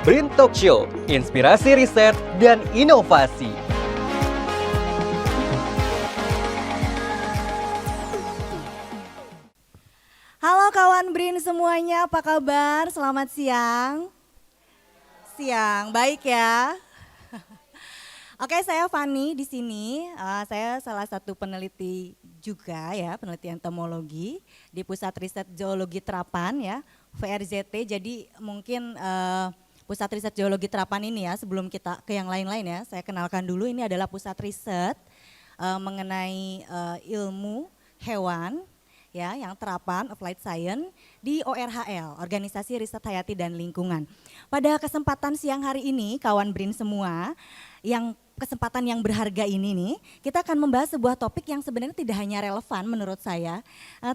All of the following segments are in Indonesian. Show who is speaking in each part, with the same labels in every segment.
Speaker 1: BRIN Talk Show, inspirasi riset dan inovasi.
Speaker 2: Halo kawan BRIN semuanya, apa kabar? Selamat siang. Siang, baik ya. Oke, saya Fani di sini. Saya salah satu peneliti juga ya, peneliti entomologi di Pusat Riset Zoologi Terapan ya, VRZT. Jadi mungkin Pusat Riset Zoologi Terapan ini ya, sebelum kita ke yang lain-lain ya, saya kenalkan dulu ini adalah pusat riset mengenai ilmu hewan ya, yang terapan applied science di ORHL, Organisasi Riset Hayati dan Lingkungan. Pada kesempatan siang hari ini, kawan BRIN semua, kesempatan yang berharga ini nih, kita akan membahas sebuah topik yang sebenarnya tidak hanya relevan menurut saya,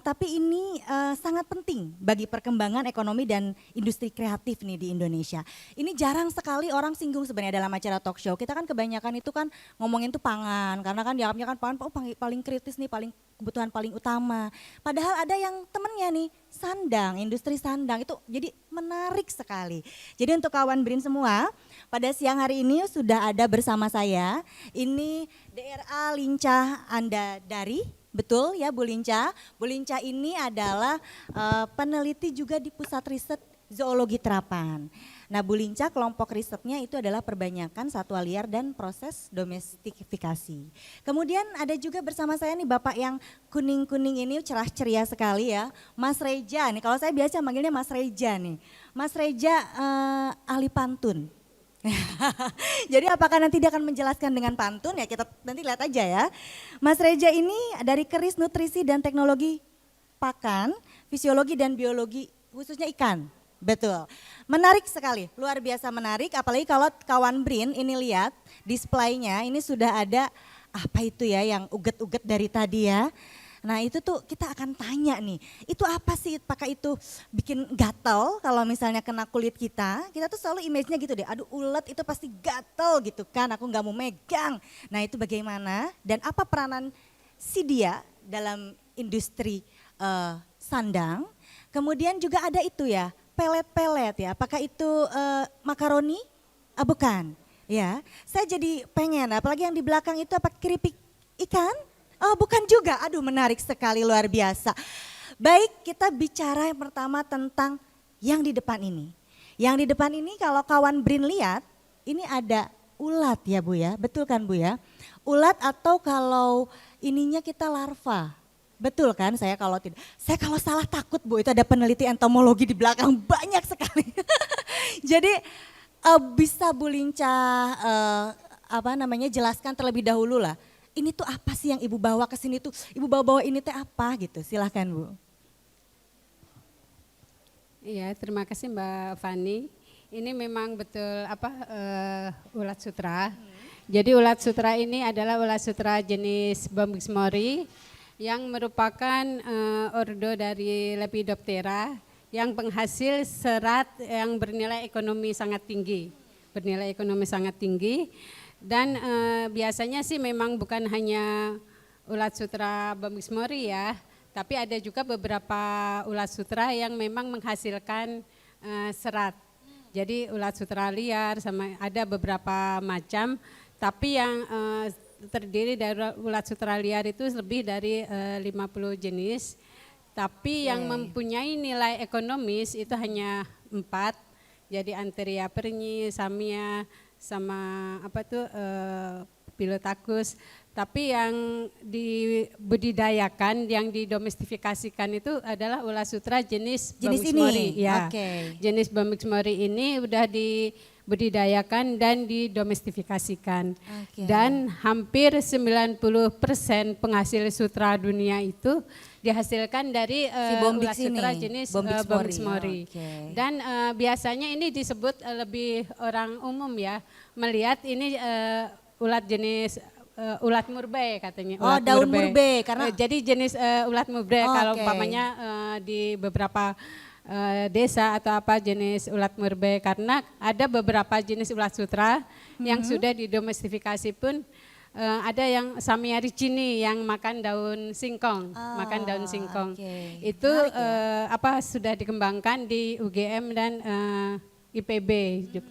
Speaker 2: tapi ini sangat penting bagi perkembangan ekonomi dan industri kreatif nih di Indonesia. Ini jarang sekali orang singgung sebenarnya dalam acara talk show. Kita kan kebanyakan itu kan ngomongin tuh pangan, karena kan dianggapnya kan pangan paling kritis nih, kebutuhan paling utama. Padahal ada yang temennya nih, sandang, industri sandang itu jadi menarik sekali. Jadi untuk kawan BRIN semua, pada siang hari ini sudah ada bersama saya, ini DRA Lincah Andadari, betul ya Bu Lincah. Bu Lincah ini adalah peneliti juga di Pusat Riset Zoologi Terapan. Nah Bu Lincah kelompok risetnya itu adalah perbanyakan satwa liar dan proses domestifikasi. Kemudian ada juga bersama saya nih Bapak yang kuning-kuning ini cerah ceria sekali ya, Mas Reja nih, kalau saya biasa manggilnya Mas Reja nih. Mas Reja ahli pantun. Jadi apakah nanti dia akan menjelaskan dengan pantun ya, kita nanti lihat aja ya. Mas Reja ini dari Keris Nutrisi dan Teknologi Pakan, Fisiologi dan Biologi khususnya ikan. Betul, menarik sekali, luar biasa menarik, apalagi kalau kawan BRIN ini lihat displaynya, ini sudah ada apa itu ya yang uget-uget dari tadi ya. Nah itu tuh kita akan tanya nih, itu apa sih, apakah itu bikin gatal kalau misalnya kena kulit kita tuh selalu image-nya gitu deh, aduh ulet itu pasti gatal gitu kan, aku nggak mau megang. Nah itu bagaimana dan apa peranan si dia dalam industri sandang, kemudian juga ada itu ya, pelet-pelet ya, apakah itu makaroni? Bukan, ya. Saya jadi pengen, apalagi yang di belakang itu apa keripik ikan? Oh bukan juga, aduh menarik sekali, luar biasa. Baik, kita bicara yang pertama tentang yang di depan ini. Yang di depan ini kalau kawan BRIN lihat, ini ada ulat ya Bu ya, betul kan Bu ya? Ulat atau kalau ininya kita larva. Betul kan, saya kalau salah takut Bu, itu ada peneliti entomologi di belakang banyak sekali. Jadi bisa Bu Lincah jelaskan terlebih dahulu lah. Ini tuh apa sih yang Ibu bawa ke sini tuh? Ibu bawa ini teh apa gitu? Silahkan Bu.
Speaker 3: Iya, terima kasih Mbak Fani. Ini memang betul ulat sutra. Jadi ulat sutra ini adalah ulat sutra jenis Bombyx mori yang merupakan ordo dari Lepidoptera yang penghasil serat yang bernilai ekonomi sangat tinggi. Dan biasanya sih memang bukan hanya ulat sutra Bombyx mori ya, tapi ada juga beberapa ulat sutra yang memang menghasilkan serat. Jadi ulat sutra liar sama ada beberapa macam, tapi yang terdiri dari ulat sutra liar itu lebih dari 50 jenis, tapi yang mempunyai nilai ekonomis itu hanya 4, jadi Antheria perni, Samia, sama Pilotakus. Tapi yang dibudidayakan, yang didomestifikasikan itu adalah ulat sutra jenis Bombyx mori. Ya. Okay. Jenis Bombyx mori ini udah dibudidayakan dan didomestifikasikan. Okay. Dan hampir 90% penghasil sutra dunia itu dihasilkan dari ulat sutra jenis Bombyx mori. Okay. Dan biasanya ini disebut lebih orang umum ya, melihat ini ulat jenis ulat murbei katanya.
Speaker 2: Oh, daun murbei karena
Speaker 3: jadi jenis ulat murbei kalau umpamanya di beberapa desa atau apa jenis ulat murbei, karena ada beberapa jenis ulat sutra yang sudah didomestifikasi pun. Ada yang Samia ricini yang makan daun singkong,
Speaker 2: Okay.
Speaker 3: Itu sudah dikembangkan di UGM dan IPB.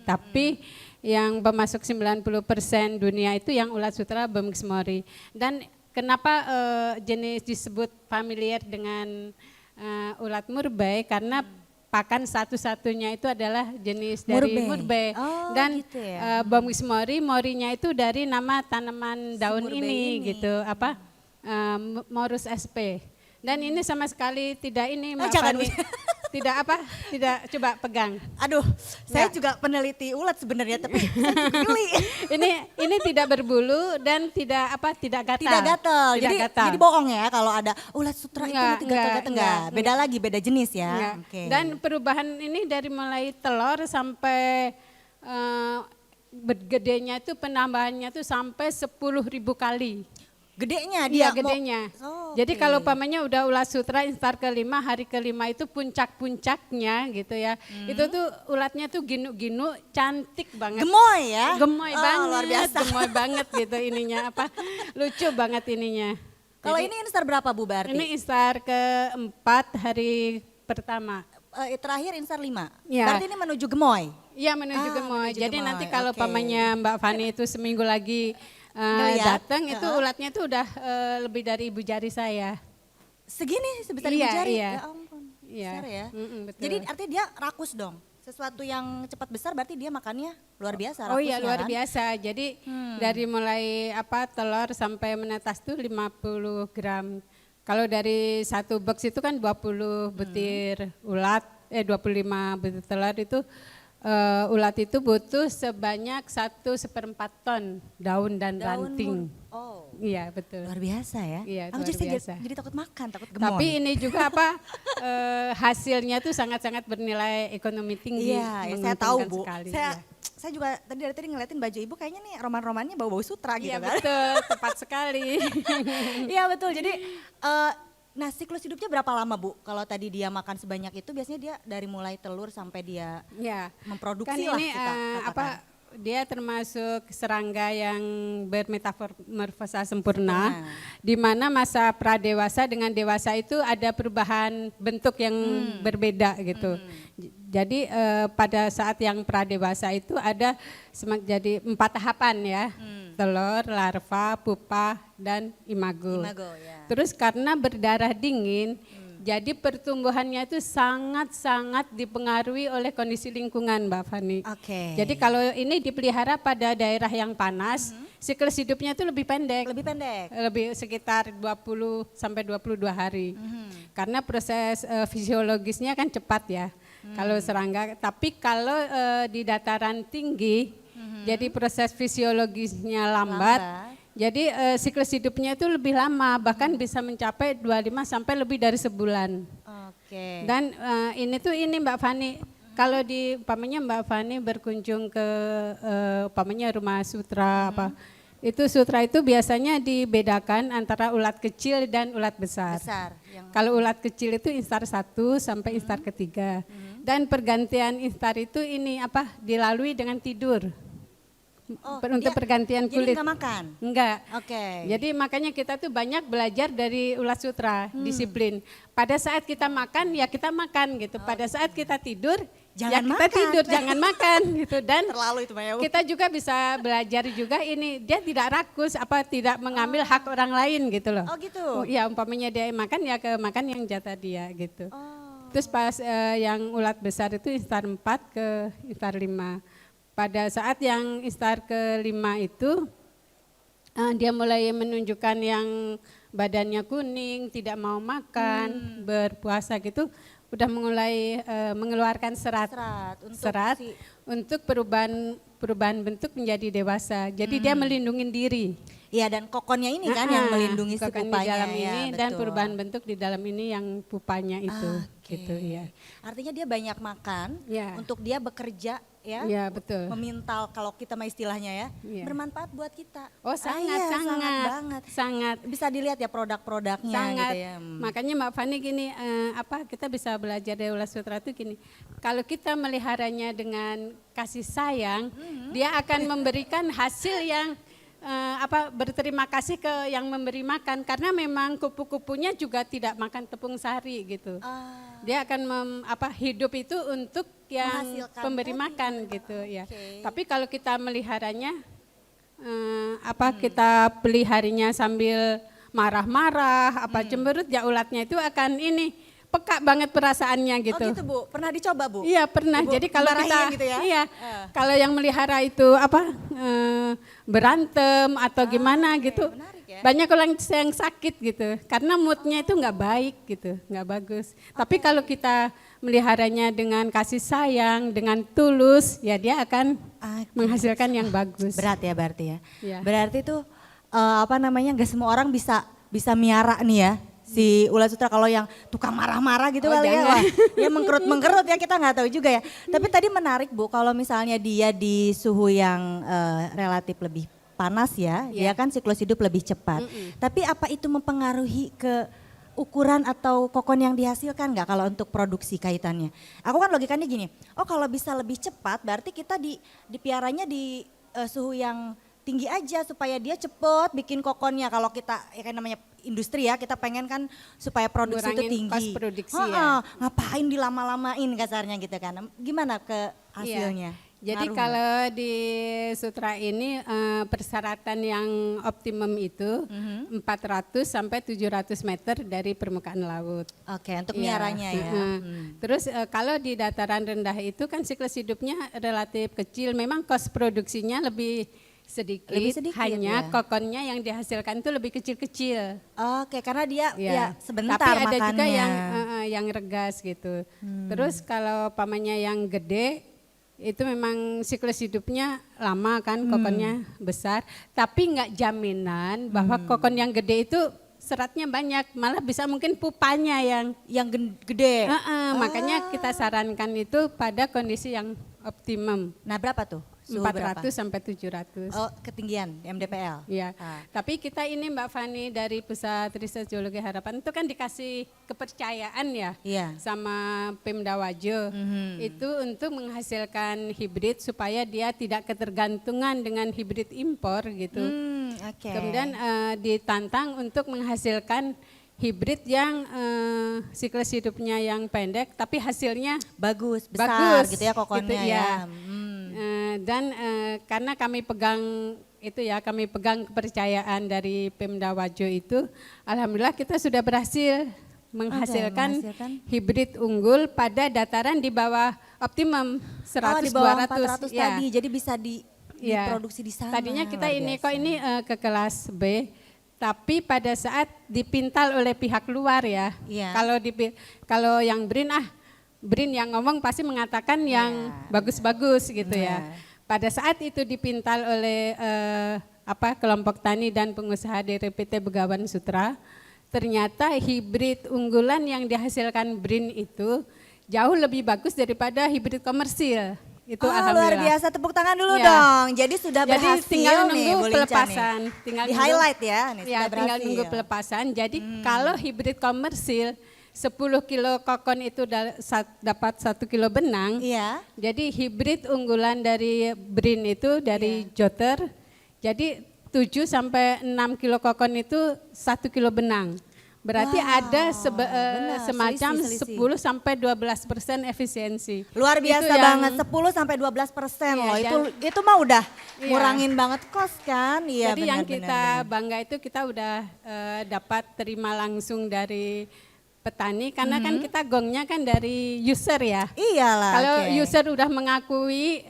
Speaker 3: Tapi yang pemasok 90% dunia itu yang ulat sutra Bemix mori. Dan kenapa jenis disebut familiar dengan ulat murbei? Karena pakan satu-satunya itu adalah jenis dari murbei. Dan
Speaker 2: gitu ya.
Speaker 3: Bemix morinya itu dari nama tanaman daun ini gitu, Morus sp. Dan ini sama sekali tidak ini Mbak Fani. Tidak coba pegang.
Speaker 2: Aduh, saya juga peneliti ulat sebenarnya, tapi saya juga geli.
Speaker 3: Ini tidak berbulu dan tidak gatal.
Speaker 2: Tidak gatal. Jadi bohong ya kalau ada ulat sutra itu
Speaker 3: enggak,
Speaker 2: enggak. Beda lagi, beda jenis ya.
Speaker 3: Okay. Dan perubahan ini dari mulai telur sampai gedenya itu penambahannya itu sampai 10.000 kali.
Speaker 2: Gedenya dia.
Speaker 3: Iya, gedenya. Jadi kalau pamannya udah ulat sutra instar kelima, hari kelima itu puncak-puncaknya gitu ya. Itu tuh ulatnya tuh ginu-ginu, cantik banget.
Speaker 2: Gemoy ya?
Speaker 3: Gemoy banget,
Speaker 2: luar biasa.
Speaker 3: gemoy banget gitu ininya lucu banget ininya.
Speaker 2: Kalau ini instar berapa Bu Barti?
Speaker 3: Ini instar keempat hari pertama.
Speaker 2: Terakhir instar 5?
Speaker 3: Ya.
Speaker 2: Berarti ini menuju gemoy?
Speaker 3: Iya menuju gemoy. Jadi
Speaker 2: gemoy.
Speaker 3: nanti kalau pamannya Mbak Fani itu seminggu lagi datang itu ulatnya tuh udah lebih dari ibu jari saya.
Speaker 2: Segini sebesar ibu jari?
Speaker 3: Iya.
Speaker 2: Ya ampun,
Speaker 3: iya.
Speaker 2: besar ya.
Speaker 3: Betul.
Speaker 2: Jadi artinya dia rakus dong? Sesuatu yang cepat besar berarti dia makannya luar biasa rakusnya.
Speaker 3: Oh iya luar biasa. Jadi dari mulai telur sampai menetas tuh 50 gram. Kalau dari satu box itu kan 20 butir ulat, 25 butir telur itu ulat itu butuh sebanyak 1/4 ton daun dan ranting.
Speaker 2: Oh.
Speaker 3: Iya betul.
Speaker 2: Luar biasa ya.
Speaker 3: Iya,
Speaker 2: Aku jadi takut makan, takut gemoy.
Speaker 3: Tapi ini juga hasilnya tuh sangat-sangat bernilai ekonomi tinggi.
Speaker 2: Iya, saya tahu Bu.
Speaker 3: Sekali,
Speaker 2: saya juga dari tadi ngeliatin baju Ibu kayaknya nih roman-romannya bau-bau sutra gitu
Speaker 3: iya,
Speaker 2: kan.
Speaker 3: Iya betul, tepat sekali.
Speaker 2: Iya betul, jadi nah siklus hidupnya berapa lama Bu? Kalau tadi dia makan sebanyak itu biasanya dia dari mulai telur sampai dia memproduksi
Speaker 3: kan
Speaker 2: lah
Speaker 3: ini,
Speaker 2: kita katakan.
Speaker 3: Dia termasuk serangga yang bermetamorfosa sempurna, di mana masa pradewasa dengan dewasa itu ada perubahan bentuk yang berbeda gitu. Jadi pada saat yang pradewasa itu ada jadi 4 tahapan ya, telur, larva, pupa, dan imago.
Speaker 2: Ya.
Speaker 3: Terus karena berdarah dingin, jadi pertumbuhannya itu sangat-sangat dipengaruhi oleh kondisi lingkungan Mbak Fani.
Speaker 2: Oke.
Speaker 3: Jadi kalau ini dipelihara pada daerah yang panas, siklus hidupnya itu lebih pendek.
Speaker 2: Lebih pendek?
Speaker 3: Lebih sekitar 20 sampai 22 hari. Karena proses fisiologisnya kan cepat ya. Kalau serangga, tapi kalau di dataran tinggi, jadi proses fisiologisnya lambat. Jadi siklus hidupnya itu lebih lama, bahkan bisa mencapai 25 sampai lebih dari sebulan.
Speaker 2: Oke.
Speaker 3: Dan ini Mbak Fani, kalau umpamanya Mbak Fani berkunjung ke umpamanya rumah sutra itu sutra itu biasanya dibedakan antara ulat kecil dan ulat besar. Kalau ulat kecil itu instar 1 sampai instar ketiga. Dan pergantian instar itu dilalui dengan tidur. Untuk pergantian kulit.
Speaker 2: Jadi enggak makan?
Speaker 3: Enggak.
Speaker 2: Oke.
Speaker 3: Jadi makanya kita tuh banyak belajar dari ulat sutra, disiplin. Pada saat kita makan ya kita makan gitu. Pada saat kita tidur
Speaker 2: jangan
Speaker 3: kita
Speaker 2: makan.
Speaker 3: tidur, jangan makan gitu. Dan
Speaker 2: terlalu itu Maya.
Speaker 3: Kita juga bisa belajar juga ini dia tidak rakus tidak mengambil hak orang lain gitu loh.
Speaker 2: Oh gitu.
Speaker 3: Ya umpamanya dia makan ya makan yang jatah dia gitu. Terus pas yang ulat besar itu instar 4 ke instar 5. Pada saat yang instar kelima itu dia mulai menunjukkan yang badannya kuning, tidak mau makan, berpuasa gitu, udah mulai mengeluarkan serat untuk perubahan bentuk menjadi dewasa. Jadi dia melindungi diri.
Speaker 2: Iya dan kokonnya ini kan yang melindungi si pupanya.
Speaker 3: Di dalam ini
Speaker 2: ya,
Speaker 3: dan perubahan bentuk di dalam ini yang pupanya itu. Gitu ya.
Speaker 2: Artinya dia banyak makan untuk dia bekerja ya.
Speaker 3: Iya betul.
Speaker 2: Memintal kalau kita mah istilahnya ya. Bermanfaat buat kita.
Speaker 3: Oh sangat
Speaker 2: banget.
Speaker 3: Sangat.
Speaker 2: Bisa dilihat ya produk-produknya
Speaker 3: sangat.
Speaker 2: gitu ya.
Speaker 3: Makanya Mbak Fani gini kita bisa belajar dari ulat sutra itu gini. Kalau kita meliharanya dengan kasih sayang, dia akan memberikan hasil yang berterima kasih ke yang memberi makan karena memang kupu-kupunya juga tidak makan tepung sari gitu. Dia akan hidup itu untuk yang
Speaker 2: Menghasilkan
Speaker 3: pemberi
Speaker 2: tadi.
Speaker 3: makan gitu ya.
Speaker 2: Oke.
Speaker 3: Tapi kalau kita meliharanya kita peliharinya sambil marah-marah, cemberut, ya ulatnya itu akan ini peka banget perasaannya gitu.
Speaker 2: Oh gitu Bu, pernah dicoba Bu?
Speaker 3: Iya pernah.
Speaker 2: Ibu
Speaker 3: Jadi kalau
Speaker 2: marahin
Speaker 3: kita,
Speaker 2: gitu ya?
Speaker 3: iya, kalau yang melihara itu berantem atau gimana gitu,
Speaker 2: menarik ya.
Speaker 3: banyak orang yang sakit gitu, karena moodnya itu nggak baik gitu, nggak bagus. Tapi kalau kita meliharanya dengan kasih sayang, dengan tulus, ya dia akan menghasilkan yang bagus.
Speaker 2: Berat ya berarti ya.
Speaker 3: Iya.
Speaker 2: Berarti tuh nggak semua orang bisa miara nih ya. Si ulat sutra kalau yang tukang marah-marah gitu kali ya,
Speaker 3: jangan.
Speaker 2: wah, ya mengkerut-mengkerut ya kita nggak tahu juga ya. Tapi tadi menarik Bu, kalau misalnya dia di suhu yang relatif lebih panas ya, dia kan siklus hidup lebih cepat. Tapi apa itu mempengaruhi ke ukuran atau kokon yang dihasilkan nggak kalau untuk produksi kaitannya? Aku kan logikanya gini, oh kalau bisa lebih cepat berarti kita dipiaranya di suhu yang tinggi aja supaya dia cepet bikin kokonnya. Kalau kita ya kan namanya industri ya, kita pengen kan supaya produksi itu
Speaker 3: Ngurangin
Speaker 2: tinggi.
Speaker 3: cost produksi ya.
Speaker 2: Ngapain dilama-lamain kasarnya gitu kan. Gimana ke hasilnya?
Speaker 3: Iya. Jadi
Speaker 2: Ngaruh
Speaker 3: kalau di sutra ini persyaratan yang optimum itu 400 sampai 700 meter dari permukaan laut.
Speaker 2: Oke, untuk
Speaker 3: Iya.
Speaker 2: miaranya ya.
Speaker 3: Terus kalau di dataran rendah itu kan siklus hidupnya relatif kecil, memang cost produksinya lebih sedikit, hanya
Speaker 2: ya.
Speaker 3: kokonnya yang dihasilkan itu lebih kecil-kecil.
Speaker 2: Oke, karena dia ya sebentar
Speaker 3: Tapi ada juga
Speaker 2: makannya.
Speaker 3: yang regas gitu. Terus kalau pamannya yang gede itu memang siklus hidupnya lama kan, kokonnya besar, tapi nggak jaminan bahwa kokon yang gede itu seratnya banyak, malah bisa mungkin pupanya yang
Speaker 2: gede.
Speaker 3: Makanya kita sarankan itu pada kondisi yang optimum.
Speaker 2: Nah, berapa tuh? Suhu
Speaker 3: 400
Speaker 2: berapa?
Speaker 3: sampai 700.
Speaker 2: Oh, ketinggian MDPL.
Speaker 3: Ya,
Speaker 2: Ah.
Speaker 3: tapi kita ini Mbak Fani dari Pusat Riset Geologi Harapan itu kan dikasih kepercayaan ya
Speaker 2: Iya.
Speaker 3: sama Pemda Wajo. Itu untuk menghasilkan hibrid supaya dia tidak ketergantungan dengan hibrid impor gitu.
Speaker 2: Oke.
Speaker 3: Kemudian ditantang untuk menghasilkan hibrid yang siklus hidupnya yang pendek tapi hasilnya
Speaker 2: bagus, besar
Speaker 3: bagus
Speaker 2: gitu ya kokonnya
Speaker 3: gitu,
Speaker 2: ya.
Speaker 3: Dan karena kami pegang kepercayaan dari Pemda Wajo itu, alhamdulillah kita sudah berhasil menghasilkan hibrid unggul pada dataran di bawah optimum 100
Speaker 2: di bawah
Speaker 3: 200
Speaker 2: 400 tadi. Jadi bisa diproduksi di sana.
Speaker 3: Tadinya kita
Speaker 2: luar
Speaker 3: ini
Speaker 2: biasa.
Speaker 3: kok ini ke kelas B, tapi pada saat dipintal oleh pihak luar ya.
Speaker 2: Iya.
Speaker 3: Kalau yang BRIN yang ngomong pasti mengatakan yang bagus-bagus gitu ya. Pada saat itu dipintal oleh kelompok tani dan pengusaha dari PT Begawan Sutra, ternyata hibrid unggulan yang dihasilkan BRIN itu jauh lebih bagus daripada hibrid komersil. Itu
Speaker 2: luar
Speaker 3: alhamdulillah.
Speaker 2: biasa, tepuk tangan dulu
Speaker 3: Ya.
Speaker 2: dong. Jadi sudah
Speaker 3: Jadi
Speaker 2: berhasil
Speaker 3: tinggal
Speaker 2: nih
Speaker 3: nunggu
Speaker 2: Bu Linca
Speaker 3: pelepasan,
Speaker 2: nih.
Speaker 3: tinggal
Speaker 2: Di
Speaker 3: nunggu-
Speaker 2: highlight ya, nih,
Speaker 3: Ya,
Speaker 2: sudah
Speaker 3: tinggal
Speaker 2: berhasil.
Speaker 3: nunggu pelepasan. Jadi kalau hibrid komersil 10 kilo kokon itu dapat 1 kilo benang.
Speaker 2: Iya.
Speaker 3: Jadi hibrid unggulan dari BRIN itu dari Joter. Jadi 7 sampai 6 kilo kokon itu 1 kilo benang. Berarti ada semacam
Speaker 2: selisih.
Speaker 3: 10 sampai 12% efisiensi.
Speaker 2: Luar
Speaker 3: Itu
Speaker 2: biasa
Speaker 3: yang-
Speaker 2: banget, 10 sampai 12%
Speaker 3: Iya,
Speaker 2: loh.
Speaker 3: dan-
Speaker 2: Itu mah udah
Speaker 3: Iya.
Speaker 2: ngurangin banget kos kan? Iya,
Speaker 3: Jadi yang
Speaker 2: benar,
Speaker 3: kita
Speaker 2: benar.
Speaker 3: bangga itu kita udah dapat terima langsung dari petani karena kan kita gongnya kan dari user ya.
Speaker 2: Iyalah.
Speaker 3: Kalau
Speaker 2: oke.
Speaker 3: user udah mengakui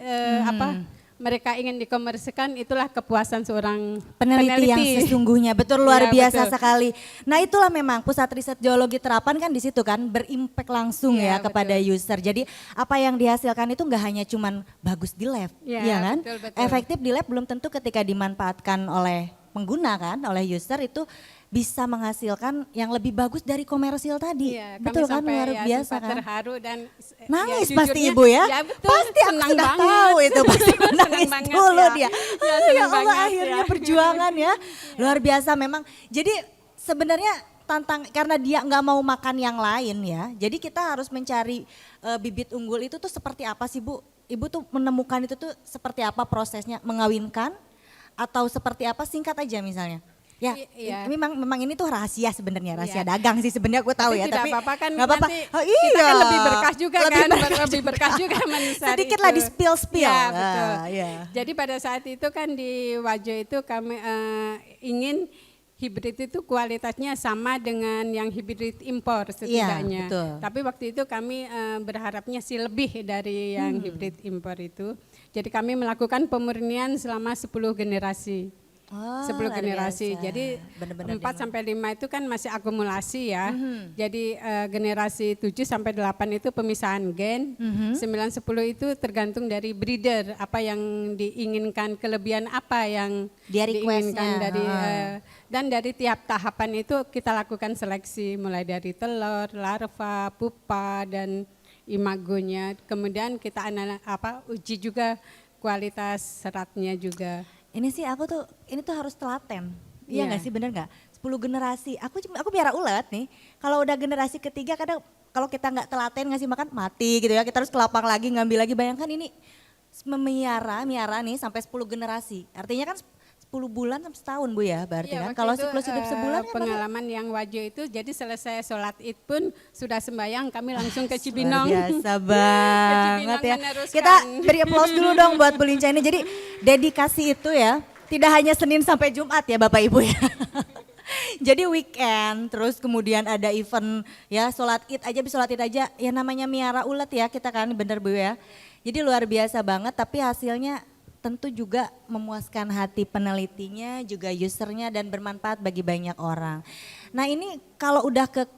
Speaker 3: mereka ingin dikomersikan, itulah kepuasan seorang
Speaker 2: peneliti yang sesungguhnya, betul luar
Speaker 3: Iya,
Speaker 2: biasa
Speaker 3: betul.
Speaker 2: sekali. Nah itulah memang pusat riset geologi terapan kan di situ kan berimpact langsung
Speaker 3: Iya,
Speaker 2: ya kepada user. Jadi apa yang dihasilkan itu nggak hanya cuman bagus di lab,
Speaker 3: Iya,
Speaker 2: ya kan?
Speaker 3: betul, betul.
Speaker 2: Efektif di lab belum tentu ketika dimanfaatkan oleh pengguna kan, oleh user itu bisa menghasilkan yang lebih bagus dari komersil tadi.
Speaker 3: Iya,
Speaker 2: Betul
Speaker 3: kami
Speaker 2: kan,
Speaker 3: sampai
Speaker 2: luar
Speaker 3: ya
Speaker 2: biasa
Speaker 3: sempat
Speaker 2: kan?
Speaker 3: terharu dan
Speaker 2: Nangis
Speaker 3: ya,
Speaker 2: pasti
Speaker 3: jujurnya-
Speaker 2: ibu ya?
Speaker 3: Ya betul,
Speaker 2: Pasti aku
Speaker 3: senang
Speaker 2: sudah
Speaker 3: banget.
Speaker 2: tahu itu pasti
Speaker 3: Senang
Speaker 2: nangis
Speaker 3: banget
Speaker 2: dulu
Speaker 3: ya.
Speaker 2: dia.
Speaker 3: Ya,
Speaker 2: Ya
Speaker 3: senang
Speaker 2: Allah
Speaker 3: banget
Speaker 2: akhirnya
Speaker 3: ya.
Speaker 2: perjuangan ya. Luar biasa memang. Jadi sebenarnya karena dia nggak mau makan yang lain ya. Jadi kita harus mencari bibit unggul itu tuh seperti apa sih Bu? Ibu tuh menemukan itu tuh seperti apa prosesnya, mengawinkan atau seperti apa, singkat aja misalnya. Ya,
Speaker 3: Iya.
Speaker 2: memang ini tuh rahasia sebenarnya, rahasia dagang sih sebenarnya aku tahu
Speaker 3: Tapi
Speaker 2: ya.
Speaker 3: tidak
Speaker 2: Tapi
Speaker 3: apa-apa kan
Speaker 2: nggak apa-apa.
Speaker 3: nanti
Speaker 2: Oh,
Speaker 3: kita kan
Speaker 2: iya.
Speaker 3: lebih berkah juga
Speaker 2: Lebih
Speaker 3: kan,
Speaker 2: berkah
Speaker 3: lebih berkah juga Manisari
Speaker 2: Sedikit
Speaker 3: itu.
Speaker 2: lah di spill.
Speaker 3: Ya, betul.
Speaker 2: Iya.
Speaker 3: Jadi pada saat itu kan di Wajo itu kami ingin hibrid itu kualitasnya sama dengan yang hibrid impor setidaknya.
Speaker 2: betul.
Speaker 3: Tapi waktu itu kami berharapnya sih lebih dari yang hibrid impor itu. Jadi kami melakukan pemurnian selama 10 generasi.
Speaker 2: Oh,
Speaker 3: 10
Speaker 2: luar
Speaker 3: generasi.
Speaker 2: biasa.
Speaker 3: Jadi
Speaker 2: Bener-bener
Speaker 3: 4 sampai 5 itu kan masih akumulasi ya. Jadi generasi 7 sampai 8 itu pemisahan gen. 9 10 itu tergantung dari breeder, apa yang diinginkan, kelebihan apa yang
Speaker 2: Dia
Speaker 3: diinginkan
Speaker 2: requestnya.
Speaker 3: dari dan dari tiap tahapan itu kita lakukan seleksi mulai dari telur, larva, pupa dan imagonya. Kemudian kita uji juga kualitas seratnya juga.
Speaker 2: Ini sih ini tuh harus telaten. Iya
Speaker 3: Iya.
Speaker 2: nggak sih, bener nggak? 10 generasi. Aku biara ulet nih. Kalau udah generasi ketiga kadang kalau kita nggak telaten ngasih makan mati gitu ya. Kita harus ke lapang lagi ngambil lagi. Bayangkan ini miara nih sampai 10 generasi. Artinya kan 10 bulan sampai setahun Bu ya berarti
Speaker 3: Iya,
Speaker 2: kan.
Speaker 3: waktu
Speaker 2: Kalau
Speaker 3: itu,
Speaker 2: siklus hidup sebulan ya
Speaker 3: pengalaman yang Wajo itu jadi selesai sholat Id pun sudah sembahyang kami langsung ke
Speaker 2: luar
Speaker 3: Cibinong.
Speaker 2: biasa banget ya.
Speaker 3: meneruskan.
Speaker 2: Kita beri aplaus dulu dong buat Bu Linca ini. Jadi dedikasi itu ya tidak hanya Senin sampai Jumat ya Bapak Ibu ya. Jadi weekend, terus kemudian ada event ya sholat id aja ya namanya miara ulet ya kita kan bener Bu ya. Jadi luar biasa banget tapi hasilnya tentu juga memuaskan hati penelitinya, juga usernya dan bermanfaat bagi banyak orang. Nah ini kalau udah ke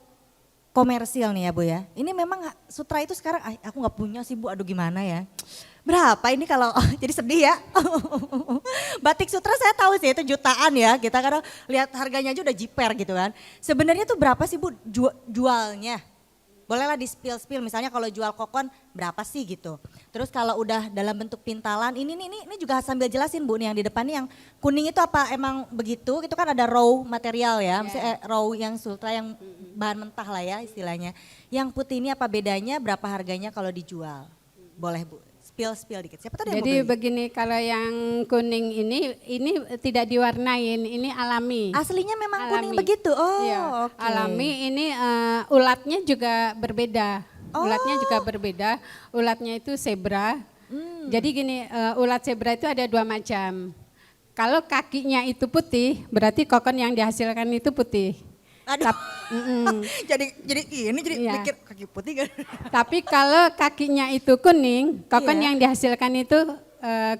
Speaker 2: komersil nih ya Bu ya, ini memang sutra itu sekarang aku nggak punya sih Bu, aduh gimana ya. Berapa ini kalau, jadi sedih ya. Batik sutra saya tahu sih itu jutaan ya, kita kadang lihat harganya aja udah jiper gitu kan. Sebenarnya tuh berapa sih Bu jualnya? Bolehlah di spill misalnya kalau jual kokon berapa sih gitu. Terus kalau udah dalam bentuk pintalan ini juga sambil jelasin Bu nih yang di depan nih yang kuning itu apa emang begitu? Itu kan ada raw material ya, maksudnya raw yang sutra yang bahan mentah lah ya istilahnya. Yang putih ini apa bedanya, berapa harganya kalau dijual? Boleh Bu, spill dikit. Siapa tahu yang
Speaker 3: Jadi
Speaker 2: mau beli?
Speaker 3: begini, kalau yang kuning ini tidak diwarnain, ini alami.
Speaker 2: Aslinya memang kuning
Speaker 3: Alami.
Speaker 2: begitu. Oh,
Speaker 3: Iya,
Speaker 2: oke.
Speaker 3: alami ini ulatnya juga berbeda.
Speaker 2: Oh.
Speaker 3: Ulatnya juga berbeda. Ulatnya itu zebra. Jadi gini, ulat zebra itu ada 2 macam. Kalau kakinya itu putih, berarti kokon yang dihasilkan itu putih.
Speaker 2: Aduh. jadi
Speaker 3: Iya.
Speaker 2: mikir kaki putih kan.
Speaker 3: Tapi kalau kakinya itu kuning, kokon
Speaker 2: Iya.
Speaker 3: yang dihasilkan itu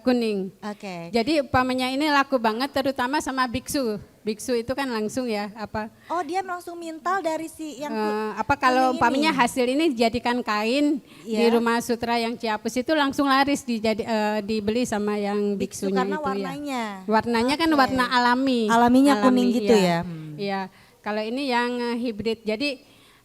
Speaker 3: kuning.
Speaker 2: Oke.
Speaker 3: Jadi umpamanya ini laku banget terutama sama biksu. Biksu itu kan langsung ya
Speaker 2: Oh dia langsung mintal dari si yang
Speaker 3: kalau
Speaker 2: kuning
Speaker 3: umpamanya
Speaker 2: ini.
Speaker 3: hasil ini dijadikan kain di
Speaker 2: Iya.
Speaker 3: rumah sutra yang Ciapus itu langsung laris dibeli sama yang
Speaker 2: Biksu
Speaker 3: biksunya
Speaker 2: karena
Speaker 3: itu
Speaker 2: warnanya.
Speaker 3: ya. Warnanya kan
Speaker 2: Oke.
Speaker 3: warna alami.
Speaker 2: Alaminya kuning gitu ya?
Speaker 3: Iya. Kalau ini yang hibrid. Jadi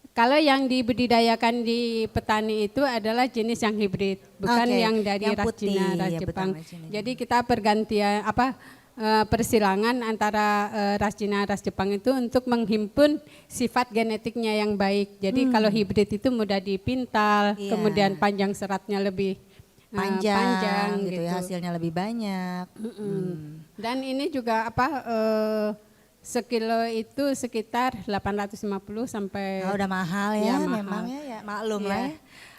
Speaker 3: kalau yang dibudidayakan di petani itu adalah jenis yang hibrid, bukan
Speaker 2: Oke,
Speaker 3: yang dari
Speaker 2: yang
Speaker 3: ras
Speaker 2: putih,
Speaker 3: Cina, ras
Speaker 2: ya, betul,
Speaker 3: Jepang.
Speaker 2: ras Cina.
Speaker 3: Jadi kita pergantian persilangan antara ras Cina, ras Jepang itu untuk menghimpun sifat genetiknya yang baik. Jadi kalau hibrid itu mudah dipintal,
Speaker 2: Iya.
Speaker 3: kemudian panjang seratnya lebih
Speaker 2: panjang gitu ya, hasilnya lebih banyak.
Speaker 3: Dan ini juga sekilo itu sekitar 850 sampai
Speaker 2: Udah mahal ya,
Speaker 3: Ya, mahal.
Speaker 2: memang ya maklum
Speaker 3: Iya.
Speaker 2: lah ya.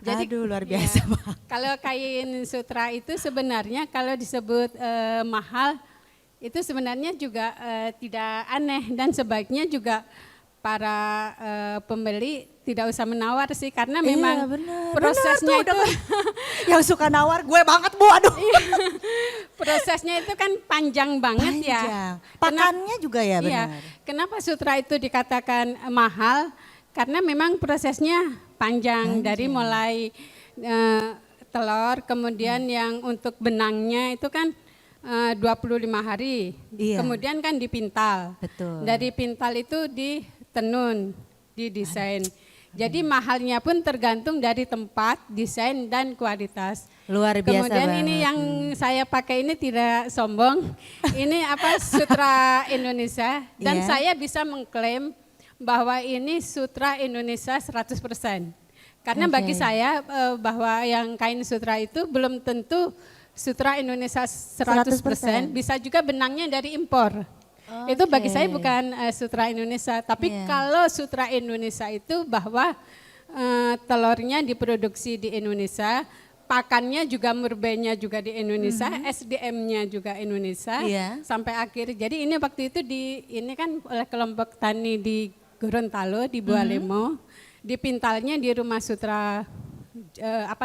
Speaker 3: Jadi
Speaker 2: Aduh luar
Speaker 3: iya.
Speaker 2: biasa Pak.
Speaker 3: Kalau kain sutra itu sebenarnya kalau disebut mahal itu sebenarnya juga tidak aneh dan sebaiknya juga para pembeli tidak usah menawar sih karena memang
Speaker 2: bener,
Speaker 3: prosesnya
Speaker 2: bener tuh,
Speaker 3: itu
Speaker 2: Yang suka nawar gue banget Bu, aduh.
Speaker 3: prosesnya itu kan panjang banget ya.
Speaker 2: Panjang. Pakannya juga ya
Speaker 3: Iya.
Speaker 2: benar.
Speaker 3: Kenapa sutra itu dikatakan mahal? Karena memang prosesnya panjang. Dari mulai telur, kemudian yang untuk benangnya itu kan 25 hari.
Speaker 2: Iya.
Speaker 3: Kemudian kan dipintal.
Speaker 2: Betul.
Speaker 3: Dari pintal itu ditenun, didesain. Jadi mahalnya pun tergantung dari tempat, desain dan kualitas.
Speaker 2: Luar biasa
Speaker 3: Kemudian
Speaker 2: banget.
Speaker 3: ini yang saya pakai ini tidak sombong. Ini sutra Indonesia dan
Speaker 2: Iya.
Speaker 3: saya bisa mengklaim bahwa ini sutra Indonesia 100%. Karena
Speaker 2: Oke.
Speaker 3: bagi saya bahwa yang kain sutra itu belum tentu sutra Indonesia 100%, bisa juga benangnya dari impor. Itu bagi saya bukan Sutra Indonesia, tapi kalau Sutra Indonesia itu bahwa telurnya diproduksi di Indonesia, pakannya juga murbainya juga di Indonesia, SDM-nya juga Indonesia sampai akhir. Jadi ini waktu itu ini kan oleh kelompok tani di Gorontalo di Bualemo, dipintalnya di Rumah Sutra